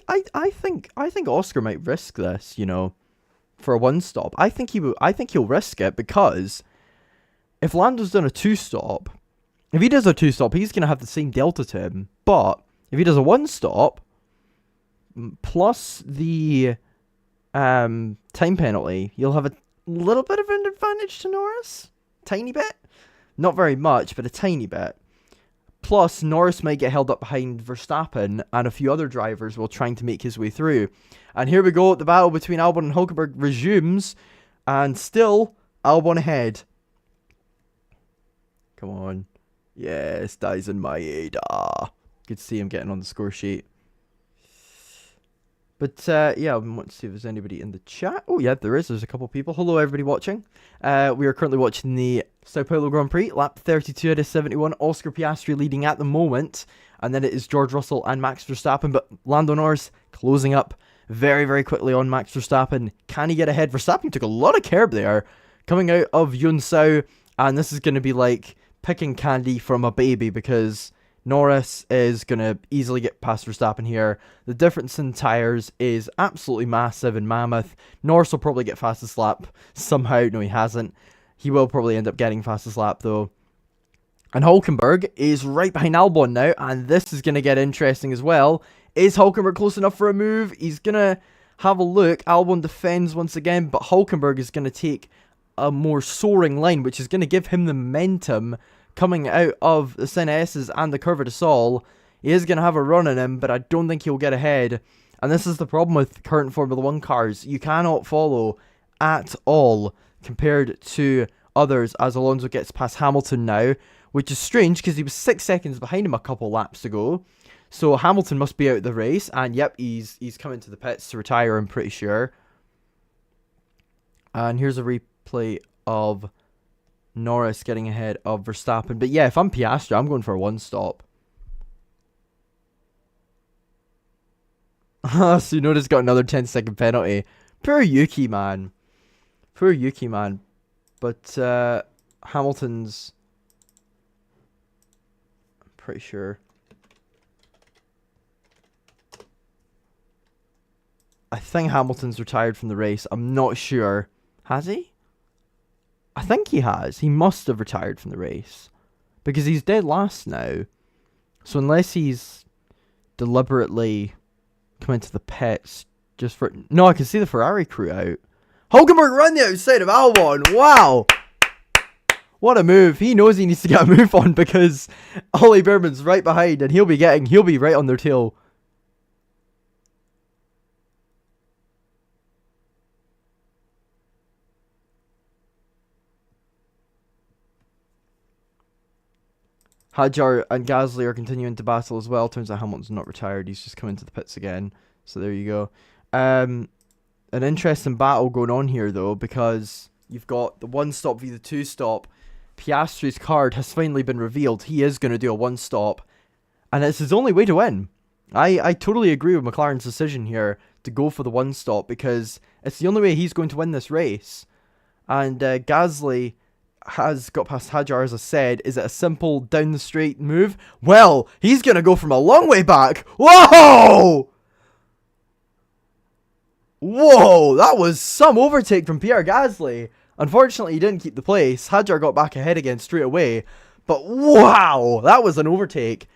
think Oscar might risk this, you know, for a 1-stop. I think he'll risk it, because if Lando's done a 2-stop, if he does a 2-stop, he's going to have the same delta to him. But if he does a 1-stop plus the time penalty, you'll have a little bit of an advantage to Norris. Tiny bit. Not very much, but a tiny bit. Plus, Norris might get held up behind Verstappen and a few other drivers while trying to make his way through. And here we go. The battle between Albon and Hulkenberg resumes. And still, Albon ahead. Come on. Yes, Daisen Maeda. Good to see him getting on the score sheet. But, yeah, I want to see if there's anybody in the chat. Oh, yeah, there is. There's a couple of people. Hello, everybody watching. We are currently watching the Sao Paulo Grand Prix, lap 32 out of 71. Oscar Piastri leading at the moment. And then it is George Russell and Max Verstappen. But Lando Norris closing up very, very quickly on Max Verstappen. Can he get ahead? Verstappen took a lot of curb there, coming out of Yunsao. And this is going to be like picking candy from a baby, because Norris is going to easily get past Verstappen here. The difference in tyres is absolutely massive and mammoth. Norris will probably get fastest lap somehow. No, he hasn't. He will probably end up getting fastest lap, though. And Hulkenberg is right behind Albon now, and this is going to get interesting as well. Is Hulkenberg close enough for a move? He's going to have a look. Albon defends once again, but Hulkenberg is going to take a more soaring line, which is going to give him the momentum coming out of the Senna S's and the Curva de Sol. He is going to have a run in him, but I don't think he'll get ahead. And this is the problem with current Formula 1 cars. You cannot follow at all compared to others, as Alonso gets past Hamilton now, which is strange because he was 6 seconds behind him a couple laps ago. So Hamilton must be out of the race, and yep, he's coming to the pits to retire, I'm pretty sure. And here's a replay of Norris getting ahead of Verstappen. But yeah, if I'm Piastri, I'm going for a 1-stop. Tsunoda's got another 10-second penalty. Poor Yuki, man. Poor Yuki, man. But Hamilton's, I'm pretty sure, think Hamilton's retired from the race. I'm not sure. Has he? I think he has. He must have retired from the race. Because he's dead last now. So unless he's deliberately come into the pits just for... No, I can see the Ferrari crew out. Hulkenberg run the outside of Albon. Wow. What a move. He knows he needs to get a move on because Ollie Behrman's right behind and he'll be right on their tail. Hadjar and Gasly are continuing to battle as well. Turns out Hamilton's not retired. He's just come into the pits again. So there you go. An interesting battle going on here, though, because you've got the one-stop v the two-stop. Piastri's card has finally been revealed. He is going to do a one-stop. And it's his only way to win. I totally agree with McLaren's decision here to go for the one-stop because it's the only way he's going to win this race. And Gasly has got past Hadjar, as I said. Is it a simple down the straight move? Well, he's going to go from a long way back. Whoa! Whoa, that was some overtake from Pierre Gasly. Unfortunately, he didn't keep the place. Hadjar got back ahead again straight away. But wow, that was an overtake.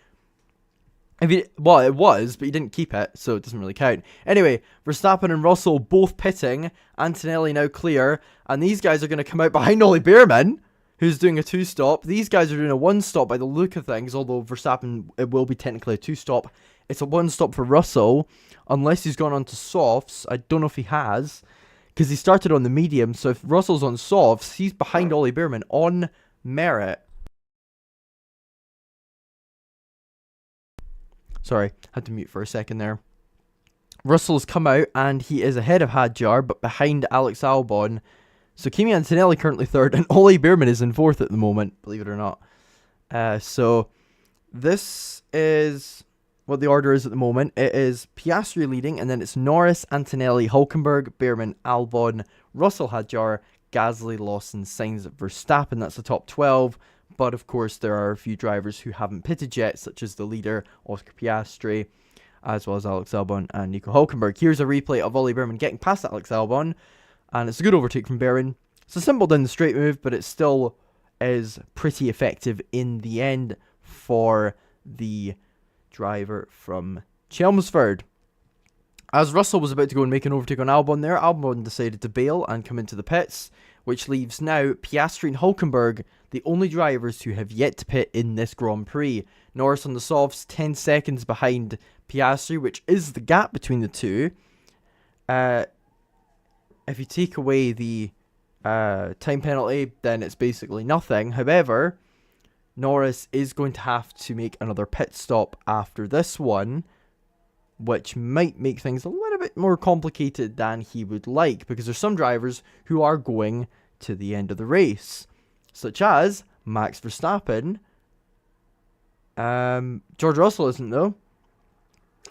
Well, it was, but he didn't keep it, so it doesn't really count. Anyway, Verstappen and Russell both pitting. Antonelli now clear. And these guys are going to come out behind Ollie Behrman, who's doing a two-stop. These guys are doing a one-stop by the look of things, although Verstappen, it will be technically a two-stop. It's a one-stop for Russell, unless he's gone on to softs. I don't know if he has, because he started on the medium. So if Russell's on softs, he's behind Ollie Behrman on merit. Sorry, had to mute for a second there. Russell's come out and he is ahead of Hadjar, but behind Alex Albon. So Kimi Antonelli currently third, and Ollie Behrman is in fourth at the moment, believe it or not. So this is what the order is at the moment. It is Piastri leading, and then it's Norris, Antonelli, Hulkenberg, Behrman, Albon, Russell, Hadjar, Gasly, Lawson, Sainz, Verstappen. That's the top 12. But of course, there are a few drivers who haven't pitted yet, such as the leader, Oscar Piastri, as well as Alex Albon and Nico Hulkenberg. Here's a replay of Ollie Behrman getting past Alex Albon, and it's a good overtake from Behrman. It's a simple down the straight move, but it still is pretty effective in the end for the driver from Chelmsford. As Russell was about to go and make an overtake on Albon there, Albon decided to bail and come into the pits, which leaves now Piastri and Hulkenberg the only drivers who have yet to pit in this Grand Prix. Norris on the softs, 10 seconds behind Piastri, which is the gap between the two. If you take away the time penalty, then it's basically nothing. However, Norris is going to have to make another pit stop after this one, which might make things a little bit more complicated than he would like, because there's some drivers who are going to the end of the race, such as Max Verstappen. George Russell isn't, though.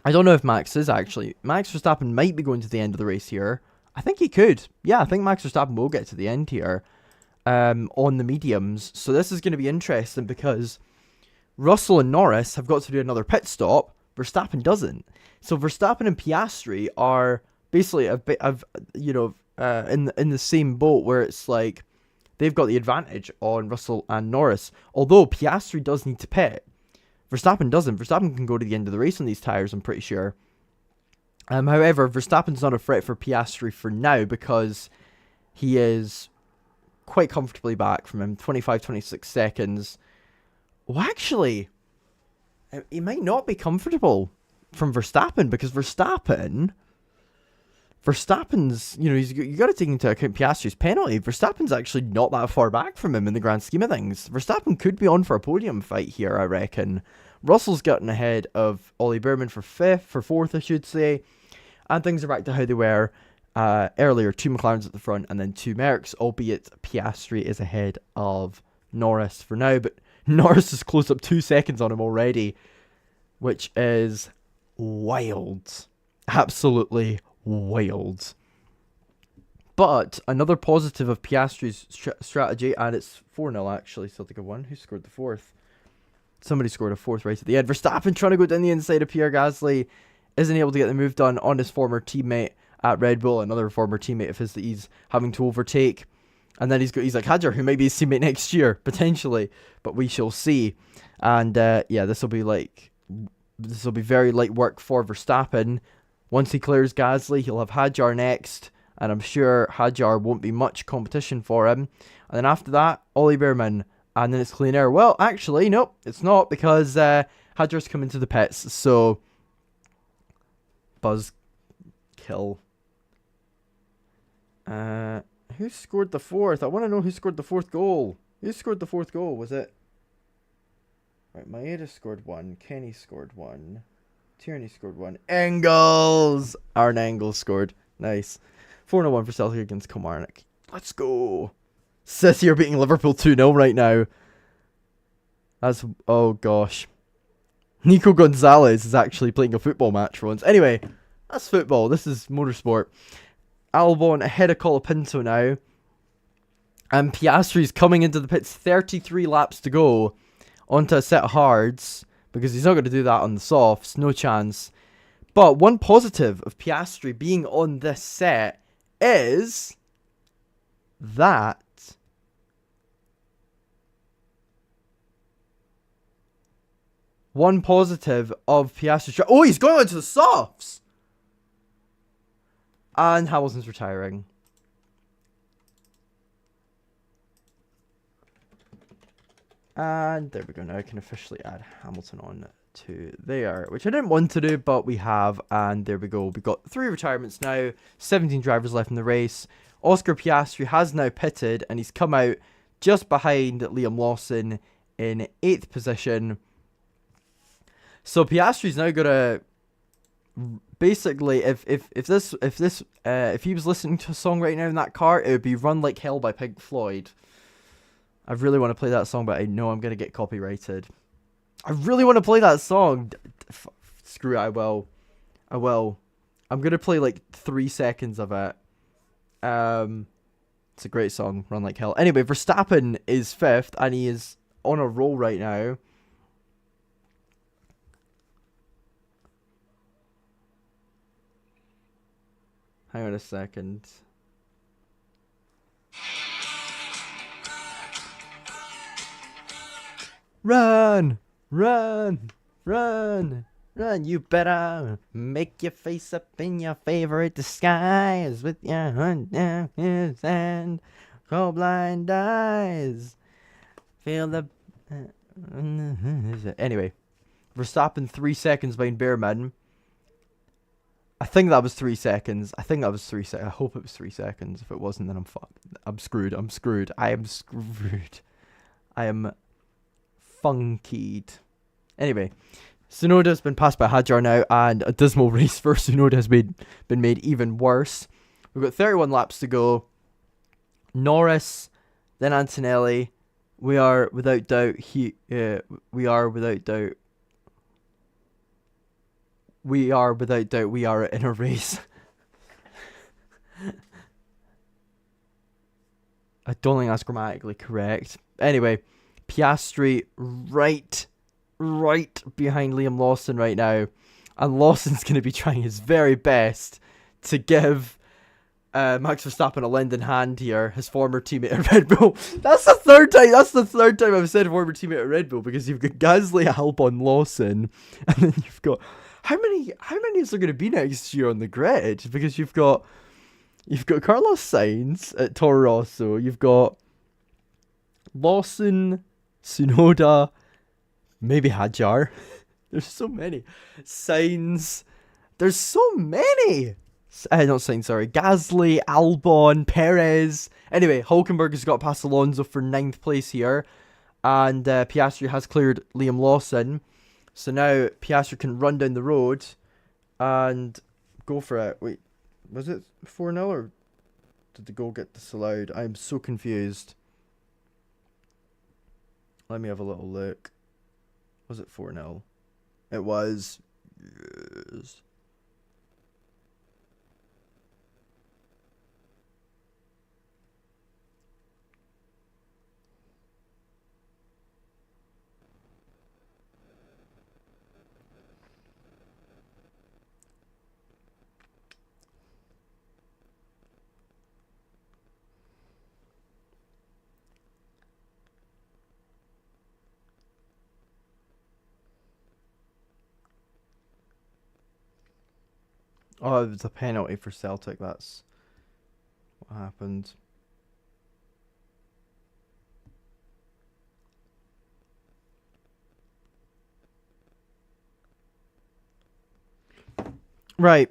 I don't know if Max is, actually. Max Verstappen might be going to the end of the race here. I think he could. Yeah, I think Max Verstappen will get to the end here on the mediums. So this is going to be interesting because Russell and Norris have got to do another pit stop. Verstappen doesn't. So Verstappen and Piastri are basically a bit of, in the same boat where it's like they've got the advantage on Russell and Norris. Although Piastri does need to pit. Verstappen doesn't. Verstappen can go to the end of the race on these tyres, I'm pretty sure. However, Verstappen's not a threat for Piastri for now because he is quite comfortably back from him. 25, 26 seconds. Well, actually, he might not be comfortable from Verstappen because Verstappen's, you got to take into account Piastri's penalty. Verstappen's actually not that far back from him in the grand scheme of things. Verstappen could be on for a podium fight here, I reckon. Russell's gotten ahead of Ollie Behrman for fourth, I should say. And things are back to how they were earlier. 2 McLarens at the front and then 2 Mercs, albeit Piastri is ahead of Norris for now. But Norris has closed up 2 seconds on him already, which is wild. Absolutely wild. But another positive of Piastri's strategy, and it's 4-0 actually, still take a 1. Who scored the fourth? Somebody scored a fourth right at the end. Verstappen trying to go down the inside of Pierre Gasly. Isn't able to get the move done on his former teammate. at Red Bull, another former teammate of his that he's having to overtake. And then he's like Hadjar, who might be his teammate next year, potentially, but we shall see. And yeah, this will be very light work for Verstappen. Once he clears Gasly, he'll have Hadjar next, and I'm sure Hadjar won't be much competition for him. And then after that, Ollie Behrman, and then it's clean air. Well, actually, nope, it's not, because Hadjar's come into the pits, so buzz kill. Who scored the fourth? I want to know who scored the fourth goal. Who scored the fourth goal? Was it? Right, Maeda scored one. Kenny scored one. Tierney scored one. Engels! Aaron Engels scored. Nice. 4-1 for Celtic against Kilmarnock. Let's go. City are beating Liverpool 2-0 right now. That's... Oh, gosh. Nico Gonzalez is actually playing a football match for once. Anyway, that's football. This is motorsport. Albon ahead of Colapinto now. And Piastri's coming into the pits, 33 laps to go, onto a set of hards, because he's not going to do that on the softs, no chance. But one positive of Piastri being on this set is that oh, he's going on to the softs! And Hamilton's retiring. And there we go. Now I can officially add Hamilton on to there, which I didn't want to do, but we have. And there we go. We've got 3 retirements now. 17 drivers left in the race. Oscar Piastri has now pitted, and he's come out just behind Liam Lawson in 8th position. So Piastri's now gonna basically, if he was listening to a song right now in that car, it would be "Run Like Hell" by Pink Floyd. I really want to play that song, but I know I'm going to get copyrighted. I really want to play that song. Screw it, I will. I'm going to play like 3 seconds of it. It's a great song, Run Like Hell. Anyway, Verstappen is 5th, and he is on a roll right now. Hang on a second. Run, run, run, run. You better make your face up in your favorite disguise with your hands and cold blind eyes. Feel the... Anyway, Verstappen 3 seconds behind Behrman. I think that was 3 seconds. I hope it was 3 seconds. If it wasn't, then I'm fucked. I'm screwed. I am screwed. I am funkied. Anyway, Tsunoda's been passed by Hadjar now, and a dismal race for Tsunoda has been made even worse. We've got 31 laps to go. Norris, then Antonelli. We are without doubt we are in a race. I don't think that's grammatically correct. Anyway, Piastri right behind Liam Lawson right now. And Lawson's going to be trying his very best to give Max Verstappen a lending hand here, his former teammate at Red Bull. That's the third time I've said former teammate at Red Bull, because you've got Gasly, Albon, Lawson, and then you've got... How many is there going to be next year on the grid? Because you've got Carlos Sainz at Toro Rosso, you've got Lawson, Tsunoda, maybe Hadjar. There's so many. Sainz. There's so many. Not Sainz, sorry. Gasly, Albon, Perez. Anyway, Hulkenberg has got past Alonso for 9th place here. And Piastri has cleared Liam Lawson. So now Piastri can run down the road and go for it. Wait, was it 4-0 or did the goal get disallowed? I'm so confused. Let me have a little look. Was it 4-0? It was. Yes. Oh, it was a penalty for Celtic. That's what happened. Right.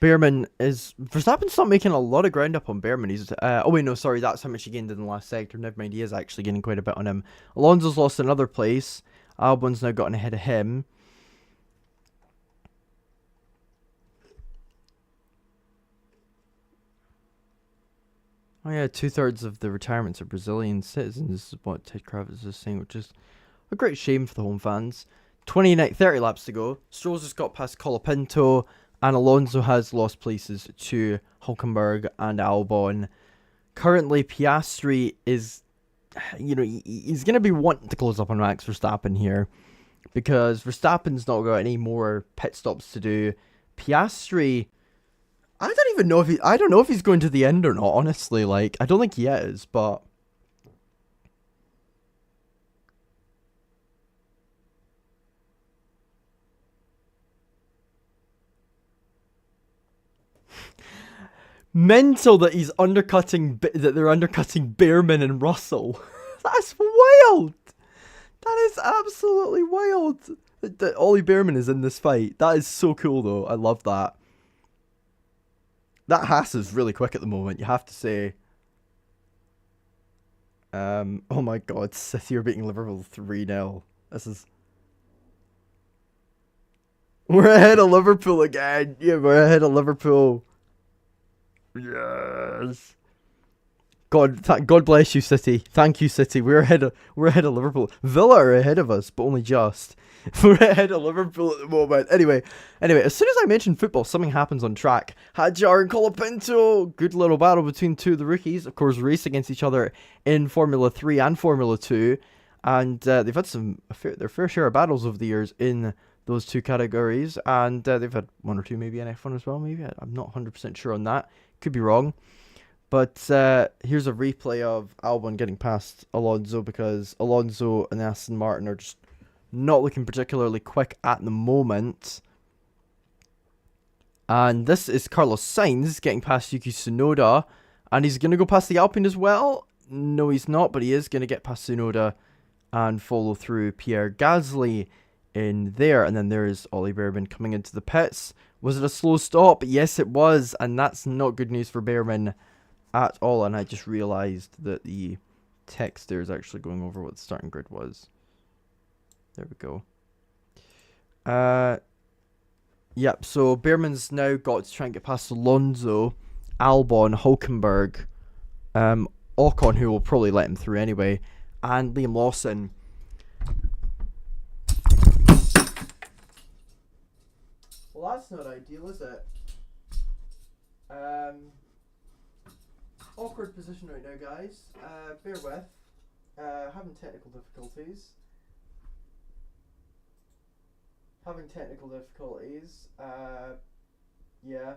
Behrman is Verstappen's not making a lot of ground up on Behrman. He's oh wait, no, sorry, that's how much he gained in the last sector. Never mind, he is actually gaining quite a bit on him. Alonso's lost another place. Albon's now gotten ahead of him. Oh yeah, 2/3 of the retirements are Brazilian citizens. This is what Ted Kravitz is saying, which is a great shame for the home fans. 30 laps to go. Stroll's just got past Colapinto, and Alonso has lost places to Hulkenberg and Albon. Currently, Piastri is, he's going to be wanting to close up on Max Verstappen here because Verstappen's not got any more pit stops to do. Piastri, I don't know if he's going to the end or not, honestly. Like, I don't think he is, but mental that they're undercutting Behrman and Russell. That's wild. That is absolutely wild. That Ollie Behrman is in this fight. That is so cool, though. I love that. That Haas is really quick at the moment, you have to say. Oh my god, City are beating Liverpool 3-0. This is... We're ahead of Liverpool again. Yeah, we're ahead of Liverpool. Yes. God bless you, City. Thank you, City. We're ahead of Liverpool. Villa are ahead of us, but only just. We're ahead of Liverpool at the moment. Anyway, as soon as I mention football, something happens on track. Hadjar and Colapinto. Good little battle between two of the rookies. Of course, race against each other in Formula 3 and Formula 2. And they've had their fair share of battles over the years in those two categories. And they've had one or two maybe in F1 as well, maybe. I'm not 100% sure on that. Could be wrong. But here's a replay of Albon getting past Alonso because Alonso and Aston Martin are just not looking particularly quick at the moment. And this is Carlos Sainz getting past Yuki Tsunoda. And he's going to go past the Alpine as well. No, he's not, but he is going to get past Tsunoda and follow through Pierre Gasly in there. And then there's Ollie Behrman coming into the pits. Was it a slow stop? Yes, it was. And that's not good news for Behrman at all. And I just realized that the text there is actually going over what the starting grid was. There we go. Yep, so Behrman's now got to try and get past Alonso, Albon, Hulkenberg, Ocon, who will probably let him through anyway, and Liam Lawson. Well, that's not ideal, is it? Awkward position right now, guys. Bear with. Having technical difficulties. Yeah.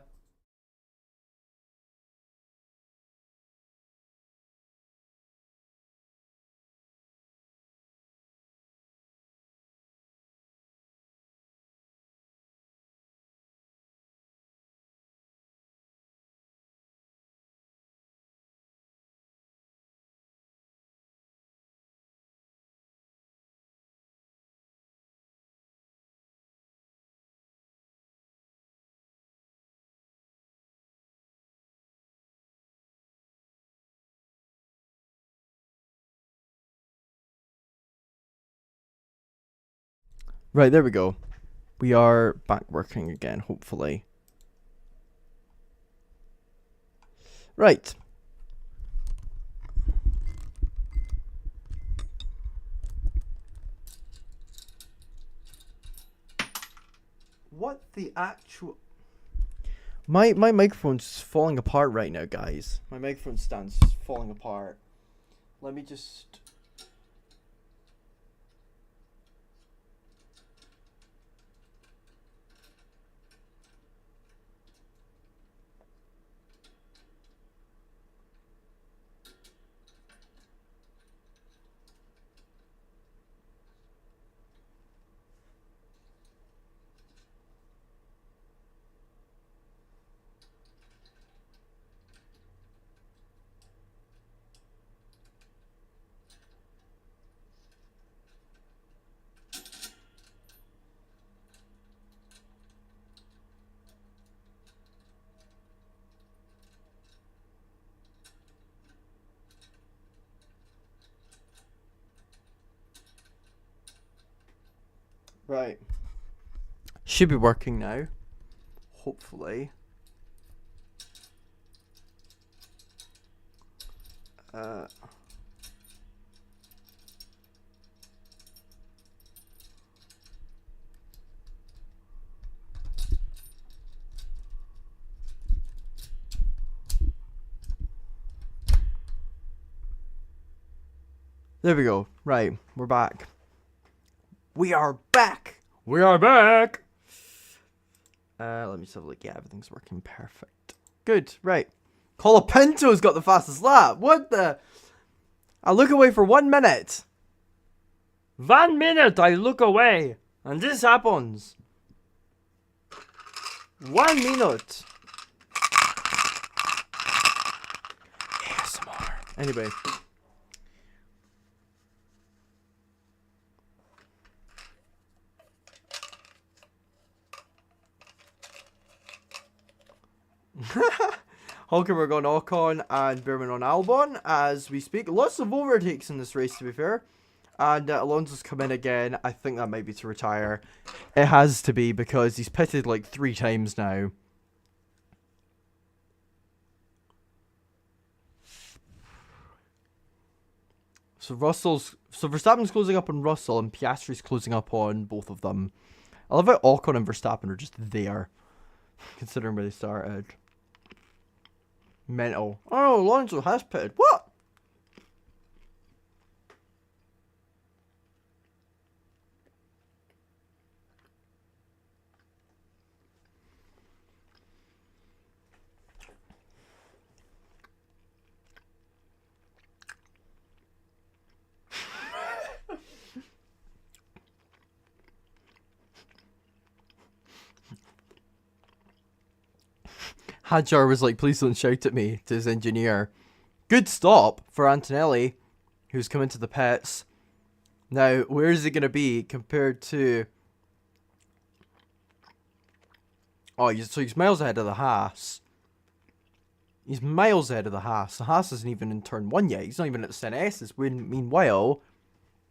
Right, there we go. We are back working again, hopefully. Right. What the actual... My microphone's falling apart right now, guys. My microphone stand's just falling apart. Let me just... Right. Should be working now. Hopefully. There we go. Right, we're back. We are back. We are back. Let me just have a look. Yeah, everything's working perfect. Good. Right. Colapinto's got the fastest lap. What the? I look away for 1 minute. 1 minute I look away. And this happens. 1 minute. ASMR. Anyway. Hulkenberg on Ocon and Behrman on Albon as we speak. Lots of overtakes in this race, to be fair. And Alonso's come in again. I think that might be to retire. It has to be because he's pitted like 3 times now. So Verstappen's closing up on Russell and Piastri's closing up on both of them. I love how Ocon and Verstappen are just there, considering where they started. Mental. Oh, Alonso has pitted. What? Hadjar was like, please don't shout at me, to his engineer. Good stop for Antonelli, who's come into the pits. Now, where is he going to be compared to... Oh, so he's miles ahead of the Haas. He's miles ahead of the Haas. The Haas isn't even in turn 1 yet. He's not even at the 10S's. Meanwhile,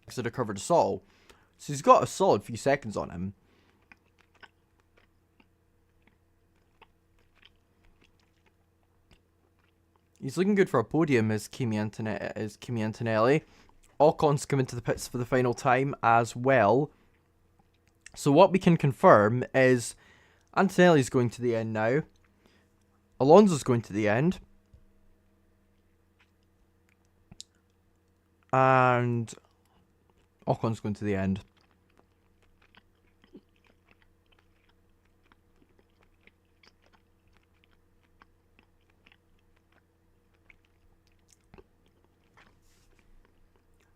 he's had covered us all. So he's got a solid few seconds on him. He's looking good for a podium as Kimi Antonelli. Ocon's come into the pits for the final time as well. So what we can confirm is Antonelli's going to the end now. Alonso's going to the end. And Ocon's going to the end.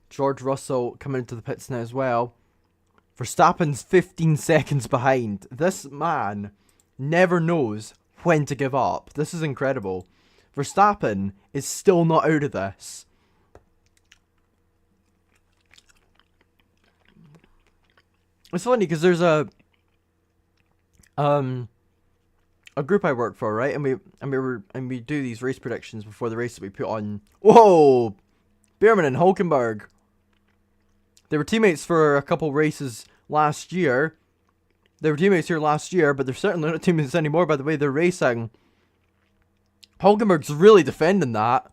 George Russell coming into the pits now as well. Verstappen's 15 seconds behind. This man never knows when to give up. This is incredible. Verstappen is still not out of this. It's funny because there's a group I work for, right? And we do these race predictions before the race that we put on. Whoa! Behrman and Hulkenberg. They were teammates for a couple races last year. They were teammates here last year, but they're certainly not teammates anymore by the way they're racing. Hulkenberg's really defending that.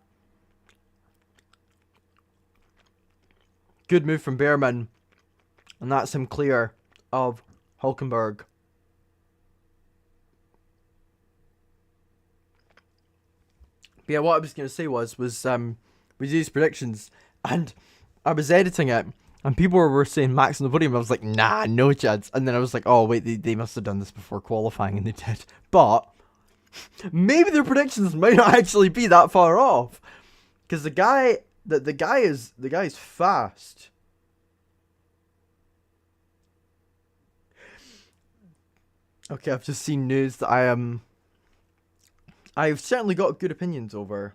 Good move from Behrman. And that's him clear of Hulkenberg. But yeah, what I was going to say was we do these predictions, and I was editing it, and people were saying Max on the podium. I was like, nah, no chance. And then I was like, oh wait, they must have done this before qualifying, and they did. But maybe their predictions might not actually be that far off, because the guy is fast. Okay, I've just seen news that I've certainly got good opinions over.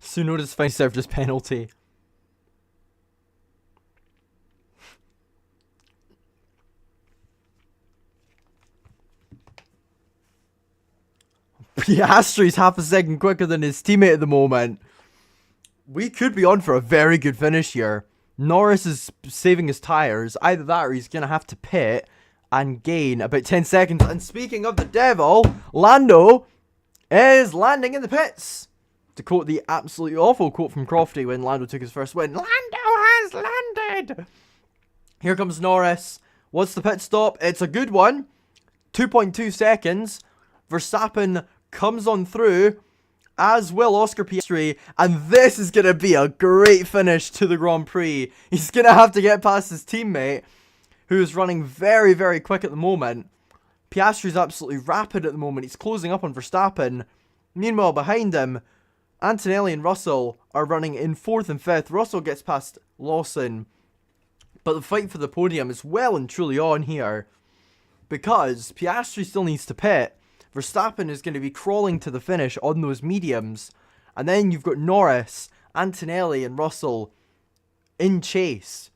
Tsunoda's fine served as penalty. Piastri's half a second quicker than his teammate at the moment. We could be on for a very good finish here. Norris is saving his tyres. Either that or he's going to have to pit and gain about 10 seconds. And speaking of the devil, Lando is landing in the pits. To quote the absolutely awful quote from Crofty when Lando took his first win. Lando has landed. Here comes Norris. What's the pit stop? It's a good one. 2.2 seconds. Verstappen comes on through, as will Oscar Piastri, and this is going to be a great finish to the Grand Prix. He's going to have to get past his teammate, who is running very, very quick at the moment. Piastri's absolutely rapid at the moment. He's closing up on Verstappen. Meanwhile, behind him, Antonelli and Russell are running in 4th and 5th. Russell gets past Lawson, but the fight for the podium is well and truly on here, because Piastri still needs to pit. Verstappen is going to be crawling to the finish on those mediums. And then you've got Norris, Antonelli and Russell in chase.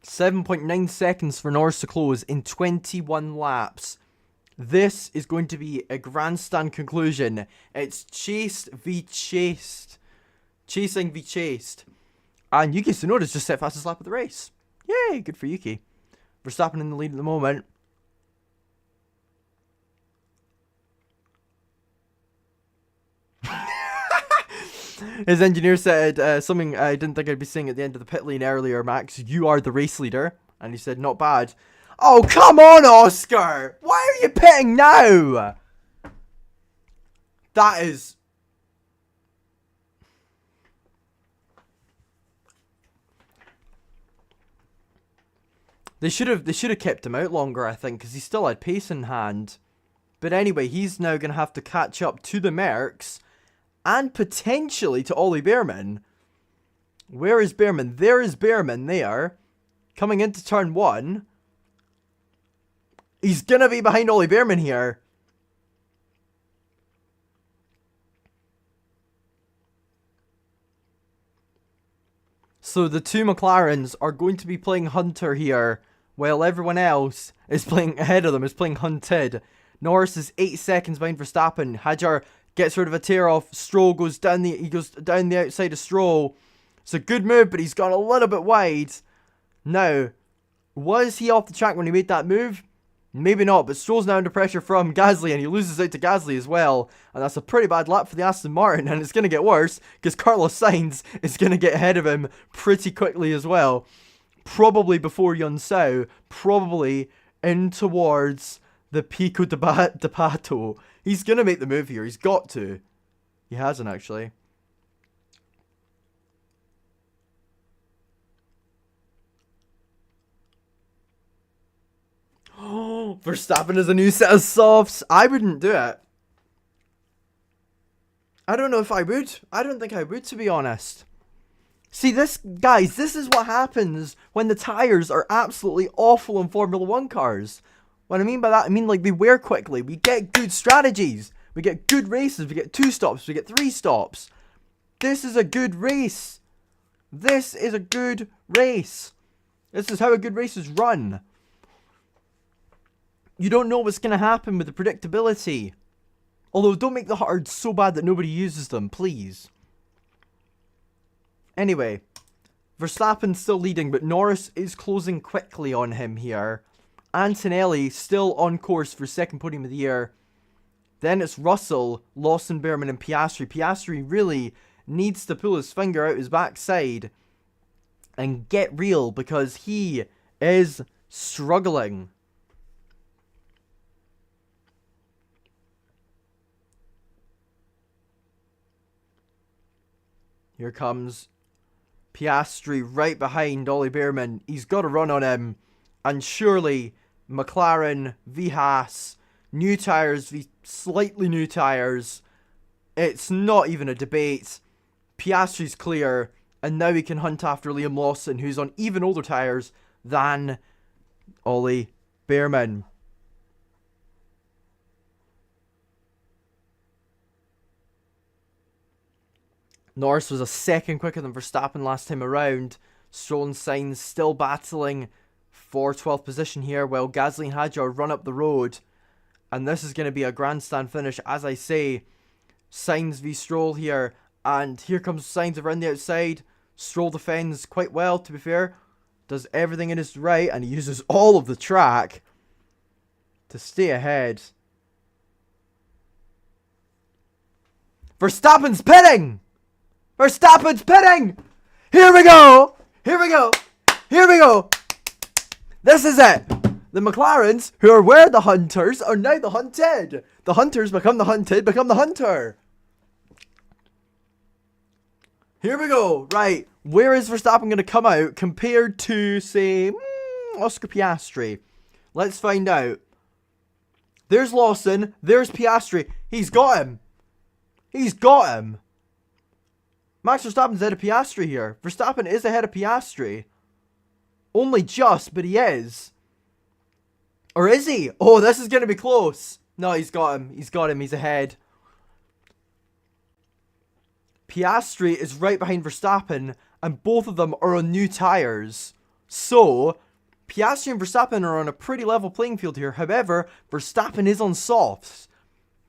.9 seconds for Norris to close in 21 laps. This is going to be a grandstand conclusion. It's chased v chased. Chasing v chased. And Yuki Tsunoda's just set fastest lap of the race. Yay, good for Yuki. Verstappen in the lead at the moment. His engineer said something I didn't think I'd be saying at the end of the pit lane earlier, Max. You are the race leader. And he said, not bad. Oh, come on, Oscar! Why are you pitting now? That is... They should have kept him out longer, I think, because he still had pace in hand. But anyway, he's now going to have to catch up to the Mercs and potentially to Ollie Behrman. Where is Behrman? There is Behrman there. Coming into turn 1. He's going to be behind Ollie Behrman here. So the two McLarens are going to be playing Hunter here, while everyone else is playing ahead of them, is playing Hunted. Norris is 8 seconds behind Verstappen. Hadjar gets rid of a tear off. Stroll goes down the outside of Stroll. It's a good move, but he's gone a little bit wide. Now, was he off the track when he made that move? Maybe not, but Stroll's now under pressure from Gasly, and he loses out to Gasly as well. And that's a pretty bad lap for the Aston Martin, and it's going to get worse, because Carlos Sainz is going to get ahead of him pretty quickly as well. Probably before Yun Sao, probably in towards the Pico de Pato. He's going to make the move here, he's got to. He hasn't, actually. Oh, Verstappen is a new set of softs. I wouldn't do it. I don't know if I would. I don't think I would, to be honest. See, guys, this is what happens when the tyres are absolutely awful in Formula 1 cars. What I mean by that, I mean like they wear quickly. We get good strategies. We get good races. We get 2 stops. We get 3 stops. This is a good race. This is a good race. This is how a good race is run. You don't know what's going to happen with the predictability. Although, don't make the hards so bad that nobody uses them, please. Anyway, Verstappen's still leading, but Norris is closing quickly on him here. Antonelli still on course for second podium of the year. Then it's Russell, Lawson, Behrman, and Piastri. Piastri really needs to pull his finger out his backside and get real, because he is struggling. Here comes Piastri right behind Ollie Behrman. He's got to run on him. And surely McLaren v Haas, new tyres v slightly new tyres. It's not even a debate. Piastri's clear. And now he can hunt after Liam Lawson, who's on even older tyres than Ollie Behrman. Norris was a second quicker than Verstappen last time around. Stroll and Sainz still battling for 12th position here, while Gasly and Hadjar run up the road. And this is going to be a grandstand finish, as I say. Sainz v Stroll here, and here comes Sainz around the outside. Stroll defends quite well, to be fair. Does everything in his right, and he uses all of the track to stay ahead. Verstappen's pitting! Verstappen's pitting! Here we go! Here we go! Here we go! This is it! The McLarens, who were the hunters, are now the hunted. The hunters become the hunted, become the hunter. Here we go. Right, where is Verstappen going to come out compared to, say, Oscar Piastri? Let's find out. There's Lawson. There's Piastri. He's got him. He's got him. Max Verstappen's ahead of Piastri here. Verstappen is ahead of Piastri. Only just, but he is. Or is he? Oh, this is going to be close. No, he's got him. He's got him. He's ahead. Piastri is right behind Verstappen, and both of them are on new tyres. So, Piastri and Verstappen are on a pretty level playing field here. However, Verstappen is on softs.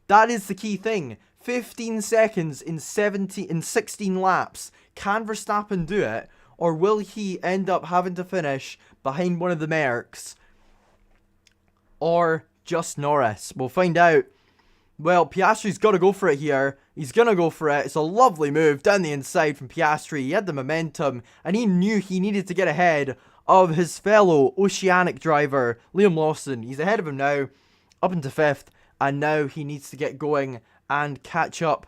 That is the key thing. 15 seconds in 16 laps. Can Verstappen do it? Or will he end up having to finish behind one of the Mercs? Or just Norris? We'll find out. Well, Piastri's got to go for it here. He's going to go for it. It's a lovely move down the inside from Piastri. He had the momentum, and he knew he needed to get ahead of his fellow Oceanic driver, Liam Lawson. He's ahead of him now, up into 5th, and now he needs to get going and catch up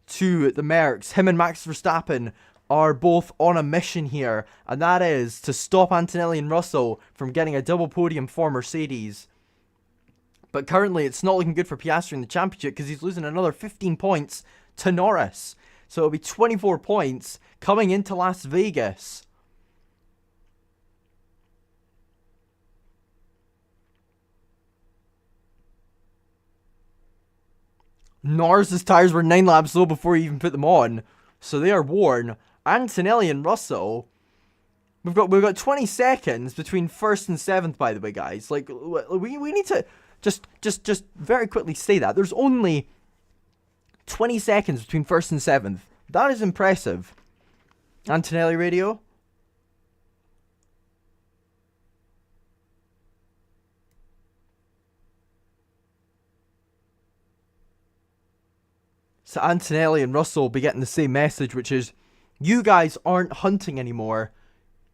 to the Mercs. Him and Max Verstappen are both on a mission here, and that is to stop Antonelli and Russell from getting a double podium for Mercedes. But currently, it's not looking good for Piastri in the championship because he's losing another 15 points to Norris. So it'll be 24 points coming into Las Vegas. Norris's tyres were 9 laps low before he even put them on. So they are worn. Antonelli and Russell, we've got 20 seconds between 1st and 7th, by the way, guys. Like, we need to just very quickly say that. There's only 20 seconds between 1st and 7th. That is impressive. Antonelli radio. So Antonelli and Russell will be getting the same message, which is, you guys aren't hunting anymore.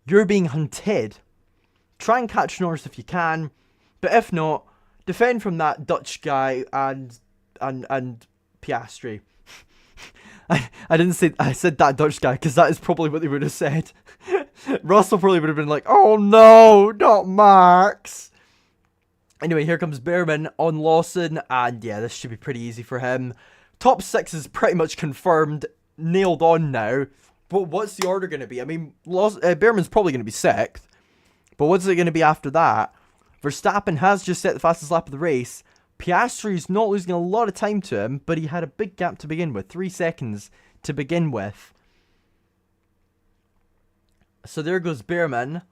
You're being hunted. Try and catch Norris if you can, but if not, defend from that Dutch guy and Piastri. I didn't say, I said that Dutch guy because that is probably what they would have said. Russell probably would have been like, oh no, not Max. Anyway, here comes Behrman on Lawson, and yeah, this should be pretty easy for him. Top 6 is pretty much confirmed, nailed on now. But what's the order going to be? I mean, Behrman's probably going to be 6th. But what's it going to be after that? Verstappen has just set the fastest lap of the race. Piastri's not losing a lot of time to him, but he had a big gap to begin with. 3 seconds to begin with. So there goes Behrman.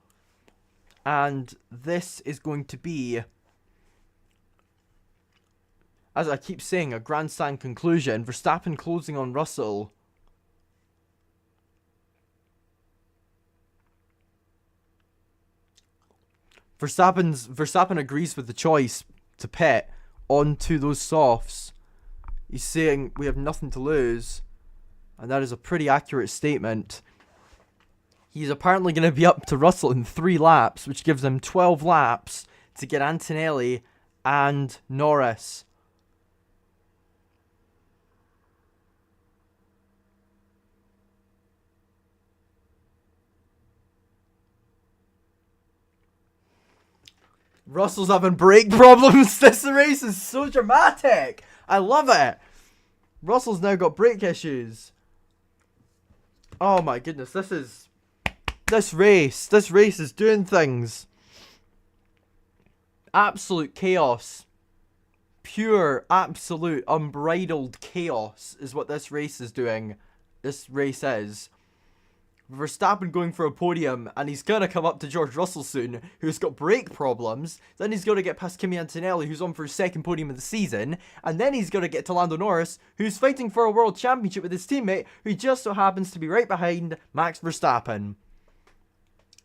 And this is going to be, as I keep saying, a grandstand conclusion. Verstappen closing on Russell. Verstappen agrees with the choice to pit onto those softs. He's saying we have nothing to lose, and that is a pretty accurate statement. He's apparently going to be up to Russell in 3 laps, which gives him 12 laps to get Antonelli and Norris. Russell's having brake problems. This race is so dramatic. I love it. Russell's now got brake issues. Oh my goodness, this race is doing things. Absolute chaos. Pure, absolute, unbridled chaos is what this race is doing. This race is. Verstappen going for a podium, and he's going to come up to George Russell soon, who's got brake problems. Then he's going to get past Kimi Antonelli, who's on for his second podium of the season. And then he's going to get to Lando Norris, who's fighting for a world championship with his teammate, who just so happens to be right behind Max Verstappen.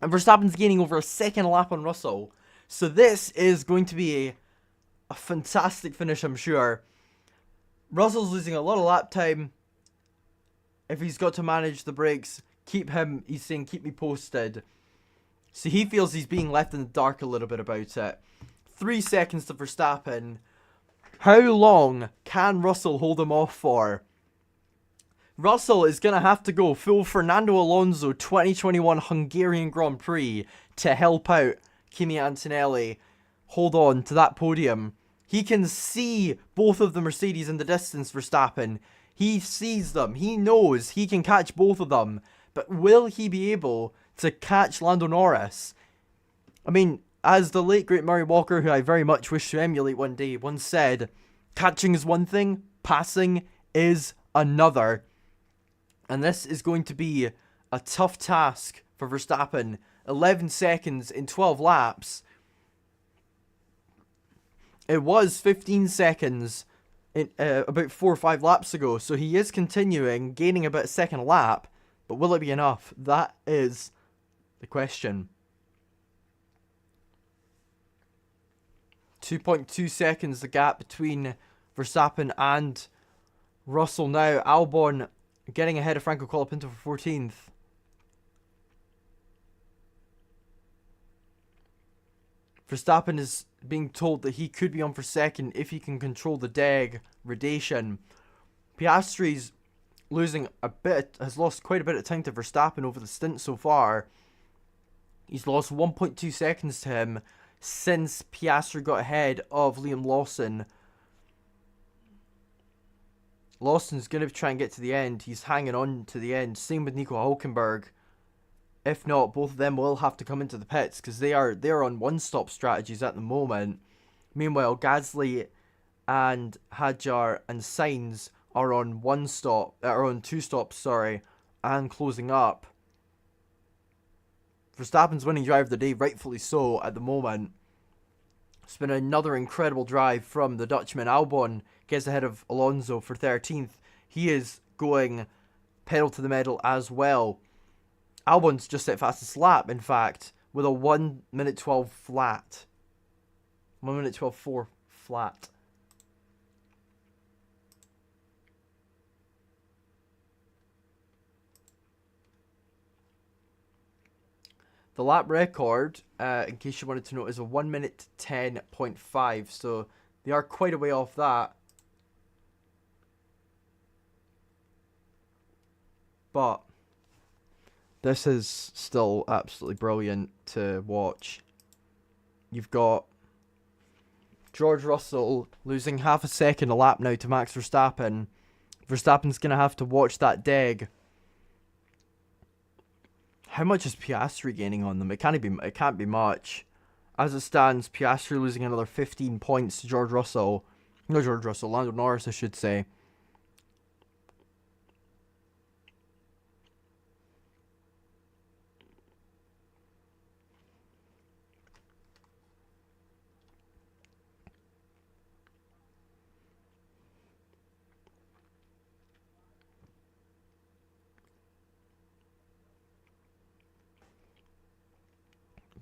And Verstappen's gaining over a second lap on Russell. So this is going to be a fantastic finish, I'm sure. Russell's losing a lot of lap time. If he's got to manage the brakes, he's saying keep me posted. So he feels he's being left in the dark a little bit about it. 3 seconds to Verstappen. How long can Russell hold him off for? Russell is going to have to go full Fernando Alonso 2021 Hungarian Grand Prix to help out Kimi Antonelli hold on to that podium. He can see both of the Mercedes in the distance, Verstappen. He sees them. He knows he can catch both of them. But will he be able to catch Lando Norris? I mean, as the late great Murray Walker, who I very much wish to emulate one day, once said, catching is one thing, passing is another. And this is going to be a tough task for Verstappen. 11 seconds in 12 laps. It was 15 seconds about 4 or 5 laps ago. So he is continuing, gaining about a second lap. But will it be enough? That is the question. 2.2 seconds the gap between Verstappen and Russell now. Albon getting ahead of Franco Colapinto for 14th. Verstappen is being told that he could be on for second if he can control the degradation. Piastri's losing a bit, has lost quite a bit of time to Verstappen over the stint so far. He's lost 1.2 seconds to him since Piastri got ahead of Liam Lawson. Lawson's going to try and get to the end. He's hanging on to the end. Same with Nico Hülkenberg. If not, both of them will have to come into the pits because they are on one-stop strategies at the moment. Meanwhile, Gasly and Hadjar and Sainz are on two stops, and closing up. Verstappen's winning drive of the day, rightfully so at the moment. It's been another incredible drive from the Dutchman. Albon gets ahead of Alonso for 13th. He is going pedal to the metal as well. Albon's just set fastest lap, in fact, with a 1 minute 12 flat. 1 minute 12.4 flat. The lap record, in case you wanted to know, is a 1 minute 10.5. So they are quite a way off that. But this is still absolutely brilliant to watch. You've got George Russell losing half a second a lap now to Max Verstappen. Verstappen's going to have to watch that deg. How much is Piastri gaining on them? It can't be much. As it stands, Piastri losing another 15 points to Lando Norris, I should say.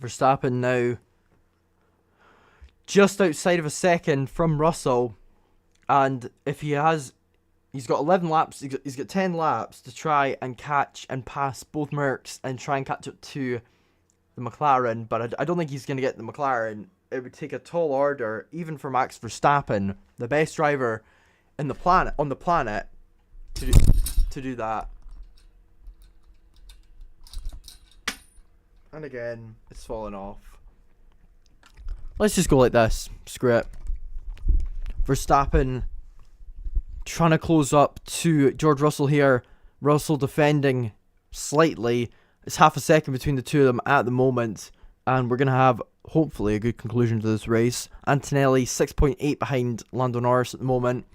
Verstappen now just outside of a second from Russell, and if he's got 11 laps, he's got 10 laps to try and catch and pass both Mercs and try and catch up to the McLaren, but I don't think he's going to get the McLaren. It would take a tall order, even for Max Verstappen, the best driver on the planet, to do that. And again, it's fallen off. Let's just go like this. Screw it. Verstappen trying to close up to George Russell here. Russell defending slightly. It's half a second between the two of them at the moment. And we're going to have, hopefully, a good conclusion to this race. Antonelli 6.8 behind Lando Norris at the moment.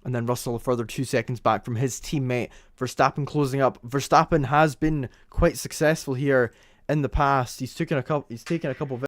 And then Russell a further 2 seconds back from his teammate. Verstappen closing up. Verstappen has been quite successful here in the past. He's taken a couple